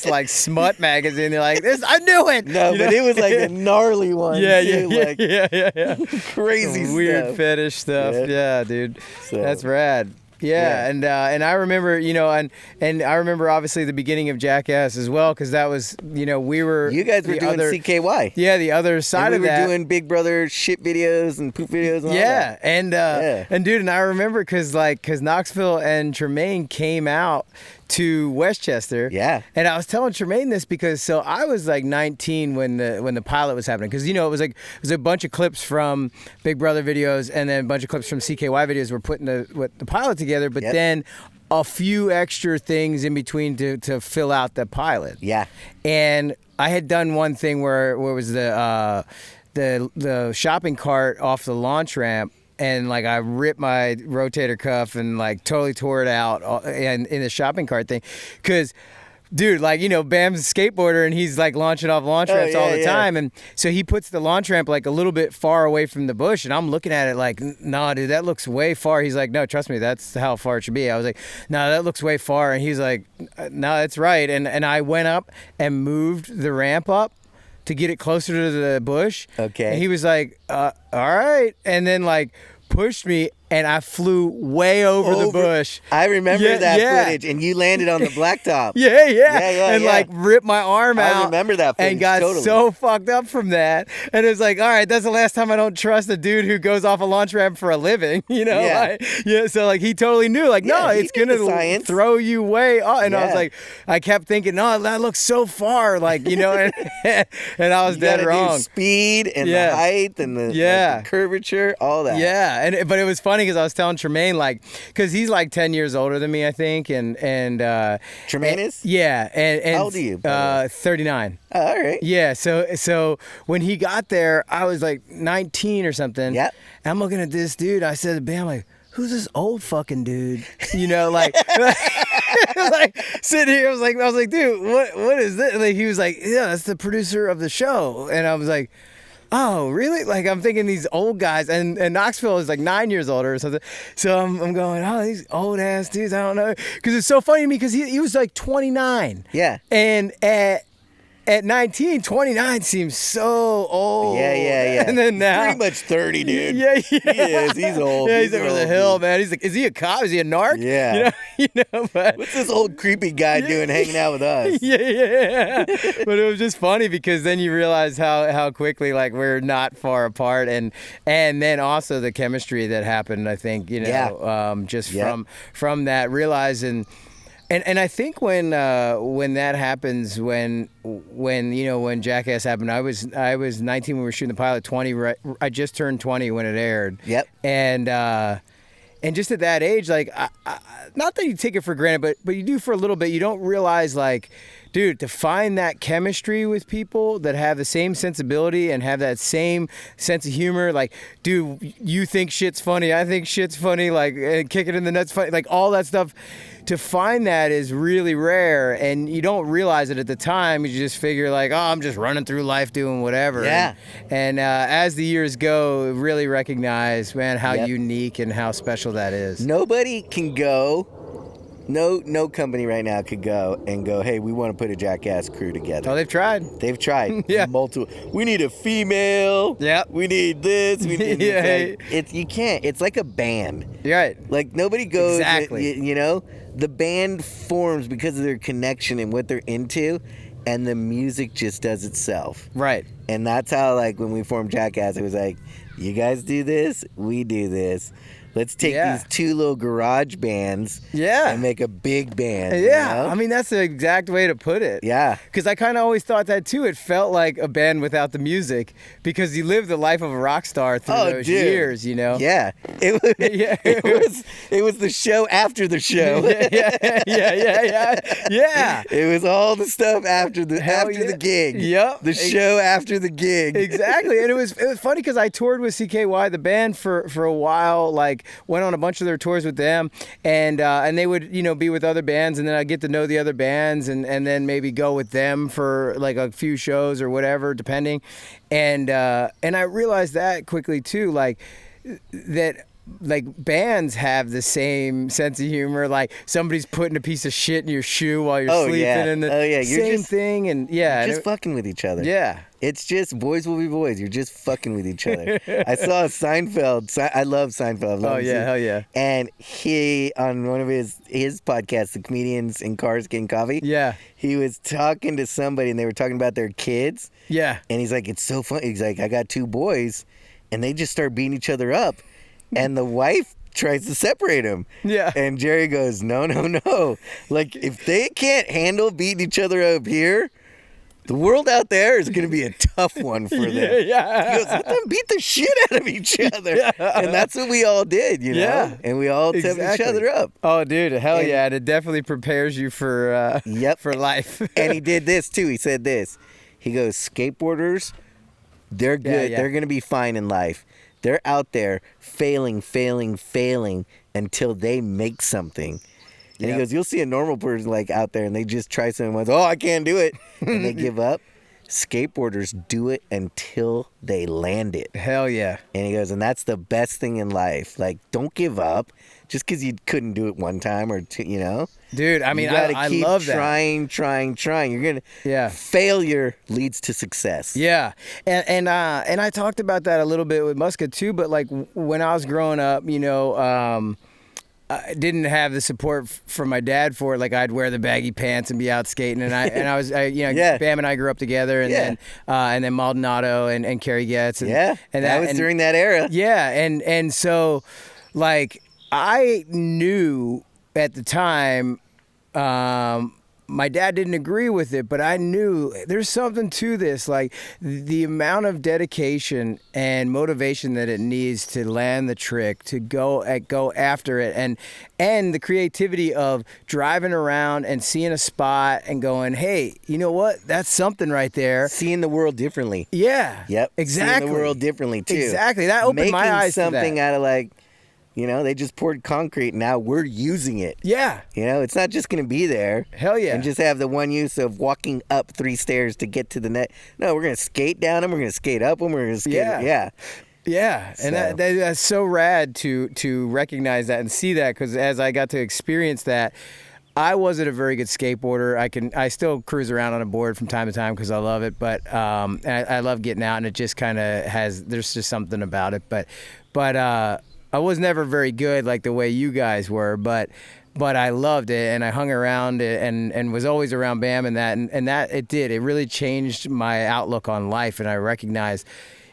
Speaker 2: like smut magazine. They're like, "This, I knew it."
Speaker 4: No, but it was like a gnarly one.
Speaker 2: Yeah.
Speaker 4: Crazy
Speaker 2: weird
Speaker 4: stuff.
Speaker 2: fetish stuff. Yeah, dude.
Speaker 4: So,
Speaker 2: that's rad. Yeah, and I remember, you know, and I remember obviously the beginning of Jackass as well, because that was, you know,
Speaker 4: you guys were doing CKY.
Speaker 2: Yeah, the other side of that.
Speaker 4: We were doing Big Brother shit videos and poop videos and all that.
Speaker 2: And dude, and I remember because Knoxville and Tremaine came out to Westchester.
Speaker 4: Yeah.
Speaker 2: And I was telling Tremaine this because I was like 19 when the pilot was happening, because, you know, it was a bunch of clips from Big Brother videos and then a bunch of clips from CKY videos were putting the pilot together, but then a few extra things in between to fill out the pilot.
Speaker 4: Yeah.
Speaker 2: And I had done one thing where it was the shopping cart off the launch ramp, and like I ripped my rotator cuff and like totally tore it out in the shopping cart thing, because dude, like, you know, Bam's a skateboarder and he's like launching off launch ramps all the time, and so he puts the launch ramp like a little bit far away from the bush, and I'm looking at it like, nah, dude, that looks way far. He's like, no, trust me, that's how far it should be. I was like, no, that looks way far, and he's like, no, that's right, and I went up and moved the ramp up to get it closer to the bush.
Speaker 4: Okay.
Speaker 2: And he was like, all right. And then like pushed me, and I flew way over the bush.
Speaker 4: I remember that footage, and you landed on the blacktop.
Speaker 2: And like ripped my arm out.
Speaker 4: I remember that footage,
Speaker 2: and got so fucked up from that. And it was like, all right, that's the last time I don't trust a dude who goes off a launch ramp for a living, you know? So like he totally knew, like, no, it's gonna throw you way off. And I was like, I kept thinking, no, that looks so far, like, you know, and I was dead wrong.
Speaker 4: Speed and the height and the curvature, all that.
Speaker 2: Yeah, but it was funny because I was telling Tremaine, like, because he's like 10 years older than me, I think, and
Speaker 4: Tremaine is?
Speaker 2: Yeah, and
Speaker 4: how old are you?
Speaker 2: 39.
Speaker 4: Oh, all right.
Speaker 2: Yeah, so when he got there, I was like 19 or something.
Speaker 4: Yeah.
Speaker 2: And I'm looking at this dude. I said to Bam, like, who's this old fucking dude? You know, like, like sitting here. I was like, dude, what is this? Like, he was like, yeah, that's the producer of the show, and I was like, oh, really? Like, I'm thinking these old guys, and Knoxville is like 9 years older or something. So I'm going, oh, these old ass dudes, I don't know. Because it's so funny to me because he was like 29.
Speaker 4: Yeah.
Speaker 2: And at 19, 29 seems so old.
Speaker 4: Yeah.
Speaker 2: And then now,
Speaker 4: pretty much 30, dude.
Speaker 2: Yeah.
Speaker 4: He is. He's old.
Speaker 2: Yeah, he's over the hill, man. He's like, is he a cop? Is he a narc?
Speaker 4: Yeah.
Speaker 2: You know. But
Speaker 4: what's this old creepy guy doing hanging out with us?
Speaker 2: Yeah. But it was just funny because then you realize how quickly like we're not far apart, and then also the chemistry that happened. I think just from that realizing. And I think when that happens, when Jackass happened, I was 19 when we were shooting the pilot, 20. Right, I just turned 20 when it aired.
Speaker 4: Yep.
Speaker 2: And just at that age, like, I, not that you take it for granted, but you do for a little bit. You don't realize, like, dude, to find that chemistry with people that have the same sensibility and have that same sense of humor, like, dude, you think shit's funny, I think shit's funny, like, kick it in the nuts funny, like, all that stuff. To find that is really rare, and you don't realize it at the time. You just figure like, oh, I'm just running through life doing whatever.
Speaker 4: Yeah.
Speaker 2: And as the years go, really recognize, man, how unique and how special that is.
Speaker 4: Nobody can go. No company right now could go and go, hey, we want to put a Jackass crew together.
Speaker 2: Oh, they've tried.
Speaker 4: They've tried.
Speaker 2: Yeah.
Speaker 4: Multiple. We need a female.
Speaker 2: Yeah.
Speaker 4: We need this. We need you can't. It's like a band.
Speaker 2: You're right.
Speaker 4: Like nobody goes.
Speaker 2: Exactly.
Speaker 4: You know, the band forms because of their connection and what they're into, and the music just does itself.
Speaker 2: Right.
Speaker 4: And that's how, like, when we formed Jackass, it was like, you guys do this, we do this. Let's take these two little garage bands and make a big band.
Speaker 3: Yeah,
Speaker 4: you know?
Speaker 3: I mean, that's the exact way to put it.
Speaker 4: Yeah.
Speaker 3: Because I kind of always thought that, too. It felt like a band without the music because you live the life of a rock star through those years, you know?
Speaker 4: Yeah. It was the show after the show.
Speaker 3: Yeah.
Speaker 4: It was all the stuff after the gig.
Speaker 3: Yep.
Speaker 4: The show after the gig.
Speaker 3: Exactly. And it was funny because I toured with CKY, the band, for a while, like went on a bunch of their tours with them, and they would, you know, be with other bands, and then I'd get to know the other bands, and then maybe go with them for like a few shows or whatever, depending. And I realized that quickly too, like that. Like bands have the same sense of humor. Like somebody's putting a piece of shit in your shoe while you're sleeping, and the same thing. And
Speaker 4: you're just fucking with each other.
Speaker 3: Yeah,
Speaker 4: it's just boys will be boys. You're just fucking with each other. I saw Seinfeld. I love Seinfeld.
Speaker 3: Hell yeah.
Speaker 4: And he on one of his podcasts, the comedians in cars getting coffee.
Speaker 3: Yeah,
Speaker 4: he was talking to somebody, and they were talking about their kids.
Speaker 3: Yeah,
Speaker 4: and he's like, it's so funny. He's like, I got two boys, and they just start beating each other up. And the wife tries to separate them.
Speaker 3: Yeah.
Speaker 4: And Jerry goes, no. Like, if they can't handle beating each other up here, the world out there is going to be a tough one for them.
Speaker 3: Yeah.
Speaker 4: He goes, let them beat the shit out of each other. Yeah. And that's what we all did, you know? Yeah. And we all took each other up.
Speaker 3: Oh, dude, hell yeah. And it definitely prepares you for for life.
Speaker 4: And he did this, too. He said this. He goes, skateboarders, they're good. Yeah. They're going to be fine in life. They're out there failing until they make something. And he goes, you'll see a normal person like out there and they just try something once. Oh, I can't do it. And they give up. Skateboarders do it until they land it.
Speaker 3: Hell yeah.
Speaker 4: And he goes, and that's the best thing in life. Like, don't give up just because you couldn't do it one time or two, you know?
Speaker 3: Dude, I mean, I
Speaker 4: keep
Speaker 3: love that.
Speaker 4: Trying. You're going to, failure leads to success.
Speaker 3: Yeah. And I talked about that a little bit with Muska too, but like when I was growing up, you know, I didn't have the support from my dad for it. Like I'd wear the baggy pants and be out skating, and I was Bam and I grew up together, and then Maldonado and Kerry Getz, and
Speaker 4: that was during that era.
Speaker 3: Yeah, and so like I knew at the time. My dad didn't agree with it, but I knew there's something to this. Like the amount of dedication and motivation that it needs to land the trick, to go after it, and the creativity of driving around and seeing a spot and going, hey, you know what? That's something right there.
Speaker 4: Seeing the world differently.
Speaker 3: Yeah.
Speaker 4: Yep.
Speaker 3: Exactly.
Speaker 4: Seeing the world differently too.
Speaker 3: Exactly. That opened my eyes to that.
Speaker 4: Making something out of like. You know, they just poured concrete. Now we're using it.
Speaker 3: Yeah.
Speaker 4: You know, it's not just going to be there.
Speaker 3: Hell yeah.
Speaker 4: And just have the one use of walking up 3 stairs to get to the net. No, we're going to skate down them. We're going to skate up them. We're going to skate. Yeah.
Speaker 3: Yeah. So. And that's so rad to recognize that and see that, because as I got to experience that, I wasn't a very good skateboarder. I still cruise around on a board from time to time because I love it, but I love getting out, and it just kind of there's just something about it. But I was never very good like the way you guys were, but I loved it, and I hung around it and was always around Bam and that it really changed my outlook on life, and I recognized,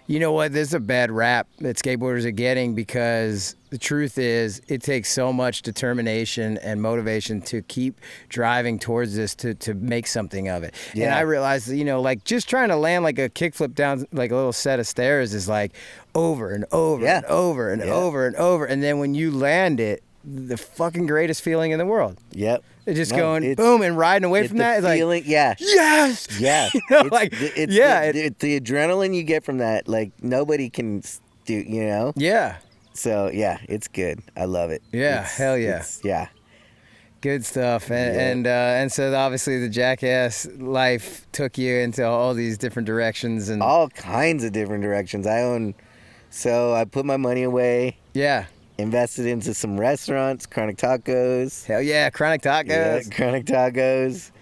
Speaker 3: you know what, this is a bad rap that skateboarders are getting, because the truth is it takes so much determination and motivation to keep driving towards this to make something of it. Yeah. And I realized that, you know, like just trying to land like a kickflip down like a little set of stairs is like over and over and over and over and over. And then when you land it, the fucking greatest feeling in the world.
Speaker 4: Yep.
Speaker 3: It's just going boom and riding away from that. It's
Speaker 4: feeling,
Speaker 3: like, yes.
Speaker 4: Yeah.
Speaker 3: You know,
Speaker 4: it's the adrenaline you get from that. Like nobody can do, you know?
Speaker 3: Yeah.
Speaker 4: So yeah, it's good. I love it.
Speaker 3: Yeah. Hell yeah.
Speaker 4: Yeah.
Speaker 3: Good stuff. And so obviously the Jackass life took you into all these different directions and
Speaker 4: all kinds of different directions. So I put my money away.
Speaker 3: Yeah.
Speaker 4: Invested into some restaurants, Chronic Tacos.
Speaker 3: Hell yeah, Chronic Tacos.
Speaker 4: Yeah, Chronic Tacos.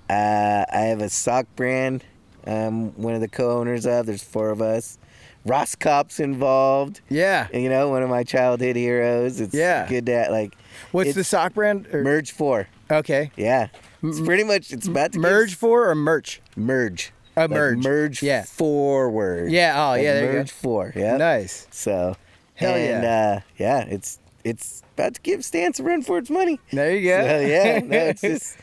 Speaker 4: I have a sock brand, one of the co-owners of. There's 4 of us. Ross Cop's involved.
Speaker 3: Yeah.
Speaker 4: You know, one of my childhood heroes. It's good to, like...
Speaker 3: What's the sock brand?
Speaker 4: Merge 4.
Speaker 3: Okay.
Speaker 4: Yeah. It's pretty much, it's about to
Speaker 3: Merge 4 or merch?
Speaker 4: Merge.
Speaker 3: Like merge.
Speaker 4: Merge forward.
Speaker 3: Yeah, oh,
Speaker 4: like
Speaker 3: yeah, there
Speaker 4: Merge
Speaker 3: you go.
Speaker 4: 4, yeah.
Speaker 3: Nice.
Speaker 4: So...
Speaker 3: Hell
Speaker 4: yeah. It's it's about to give Stance a run for its money.
Speaker 3: There you go.
Speaker 4: So, yeah, no, it's just,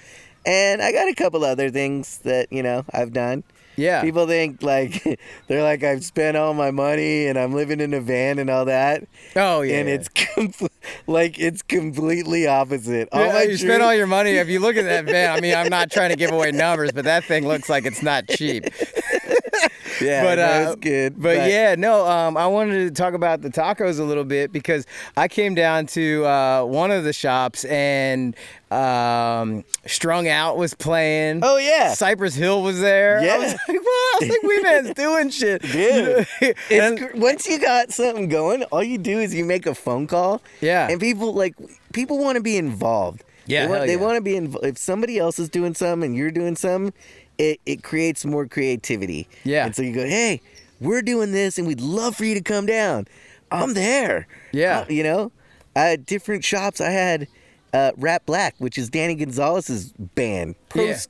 Speaker 4: and I got a couple other things that, you know, I've done.
Speaker 3: Yeah.
Speaker 4: People think like, they're like, I've spent all my money and I'm living in a van and all that.
Speaker 3: Oh, yeah.
Speaker 4: And it's it's completely opposite.
Speaker 3: You spent all your money. If you look at that van, I mean, I'm not trying to give away numbers, but that thing looks like it's not cheap.
Speaker 4: Yeah,
Speaker 3: but
Speaker 4: that's good.
Speaker 3: But yeah, no, I wanted to talk about the tacos a little bit because I came down to one of the shops and Strung Out was playing.
Speaker 4: Oh yeah,
Speaker 3: Cypress Hill was there.
Speaker 4: Yeah,
Speaker 3: I was like, wow, I think Weeman's doing shit,
Speaker 4: dude. Once you got something going, all you do is you make a phone call.
Speaker 3: Yeah,
Speaker 4: and people want to be involved.
Speaker 3: Yeah,
Speaker 4: they want to be involved. If somebody else is doing something and you're doing something, it creates more creativity.
Speaker 3: Yeah.
Speaker 4: And so you go, hey, we're doing this and we'd love for you to come down. I'm there.
Speaker 3: Yeah.
Speaker 4: You know, different shops. I had Rap Black, which is Danny Gonzalez's band.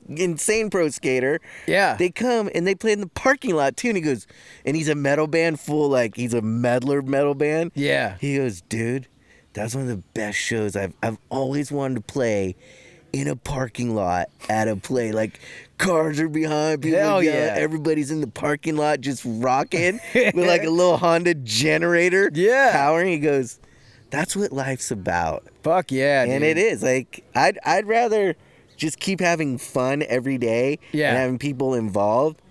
Speaker 4: Insane pro skater.
Speaker 3: Yeah.
Speaker 4: They come and they play in the parking lot too. And he goes, and he's a metal band he's a metal band.
Speaker 3: Yeah.
Speaker 4: He goes, dude, that's one of the best shows I've always wanted to play in a parking lot at a play. Like, cars are behind, people are yelling, everybody's in the parking lot just rocking with like a little Honda generator powering. He goes, that's what life's about.
Speaker 3: Fuck yeah,
Speaker 4: and
Speaker 3: dude.
Speaker 4: It is. Like, I'd rather just keep having fun every day and having people involved.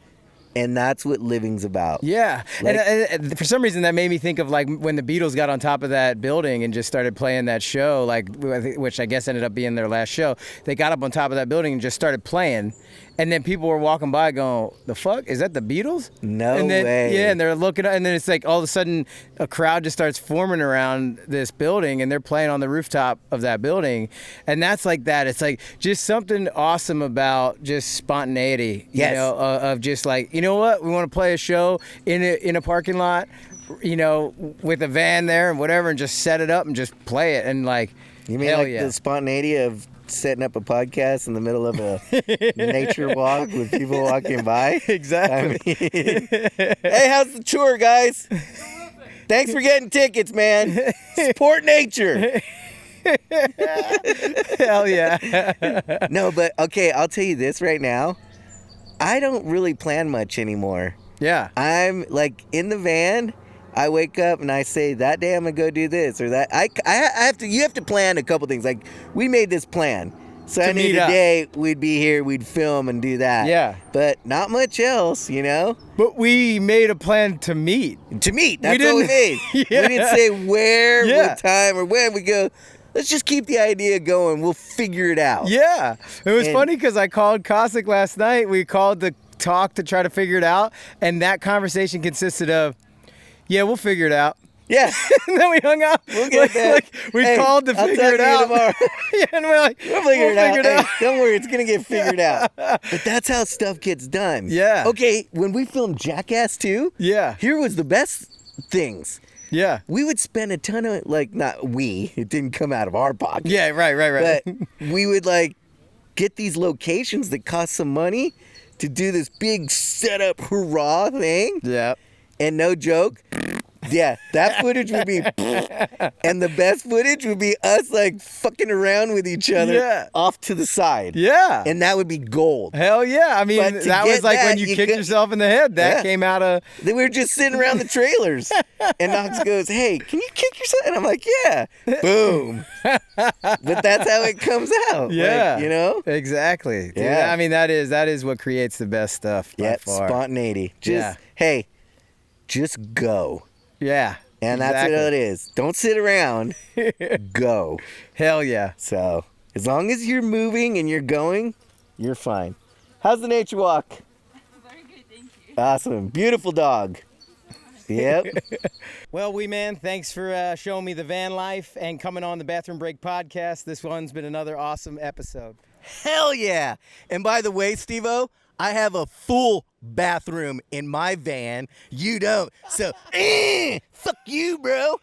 Speaker 4: And that's what living's about.
Speaker 3: Yeah. Like, and for some reason, that made me think of like when the Beatles got on top of that building and just started playing that show, like which I guess ended up being their last show. They got up on top of that building and just started playing. And then people were walking by going, the fuck? Is that the Beatles?
Speaker 4: No
Speaker 3: way. Yeah, and they're looking, and then it's like all of a sudden a crowd just starts forming around this building and they're playing on the rooftop of that building. And that's like that. It's like just something awesome about just spontaneity, you know, of just like, you know what? We want to play a show in a parking lot, you know, with a van there and whatever, and just set it up and just play it. And like,
Speaker 4: you mean like the spontaneity of setting up a podcast in the middle of a nature walk with people walking by?
Speaker 3: Exactly.
Speaker 4: I mean, hey, how's the tour, guys? Thanks for getting tickets, man. Support nature.
Speaker 3: Hell yeah.
Speaker 4: No, but okay, I'll tell you this right now. I don't really plan much anymore.
Speaker 3: Yeah.
Speaker 4: I'm like in the van. I wake up and I say, that day I'm gonna go do this or that. I have to. You have to plan a couple things. Like, we made this plan, so I knew today we'd be here, we'd film and do that.
Speaker 3: Yeah.
Speaker 4: But not much else, you know.
Speaker 3: But we made a plan to meet.
Speaker 4: That's what we made. We didn't say where, what time, or when. We go, let's just keep the idea going. We'll figure it out.
Speaker 3: Yeah. It was funny because I called Cossack last night. We called to talk to try to figure it out, and that conversation consisted of, yeah, we'll figure it out.
Speaker 4: Yeah.
Speaker 3: And then we hung up.
Speaker 4: We'll get that.
Speaker 3: We called to figure it out.
Speaker 4: Tomorrow.
Speaker 3: Yeah, and we're like,
Speaker 4: we'll figure it out. Hey, don't worry, it's going to get figured out. But that's how stuff gets done.
Speaker 3: Yeah.
Speaker 4: Okay, when we filmed Jackass 2, here was the best things.
Speaker 3: Yeah.
Speaker 4: We would spend a ton of, like, it didn't come out of our pocket.
Speaker 3: Yeah, right.
Speaker 4: But we would, like, get these locations that cost some money to do this big setup hurrah thing.
Speaker 3: Yeah.
Speaker 4: And no joke, yeah, that footage would be, and the best footage would be us like fucking around with each other off to the side.
Speaker 3: Yeah.
Speaker 4: And that would be gold.
Speaker 3: Hell yeah. I mean, that was like when you kicked yourself in the head. That came out of...
Speaker 4: We were just sitting around the trailers. And Knox goes, hey, can you kick yourself? And I'm like, yeah. Boom. But that's how it comes out.
Speaker 3: Yeah.
Speaker 4: Like, you know?
Speaker 3: Exactly. Dude,
Speaker 4: yeah.
Speaker 3: I mean, that is what creates the best stuff by far.
Speaker 4: Spontaneity. Hey, just go.
Speaker 3: Yeah.
Speaker 4: And that's what it is. Don't sit around. Go.
Speaker 3: Hell yeah.
Speaker 4: So, as long as you're moving and you're going, you're fine. How's the nature walk?
Speaker 5: Very good, thank you.
Speaker 4: Awesome. Beautiful dog. Yep.
Speaker 3: Well, Weeman, thanks for showing me the van life and coming on the Bathroom Break podcast. This one's been another awesome episode.
Speaker 4: Hell yeah. And by the way, Steve-O, I have a full bathroom in my van. You don't. So, fuck you, bro.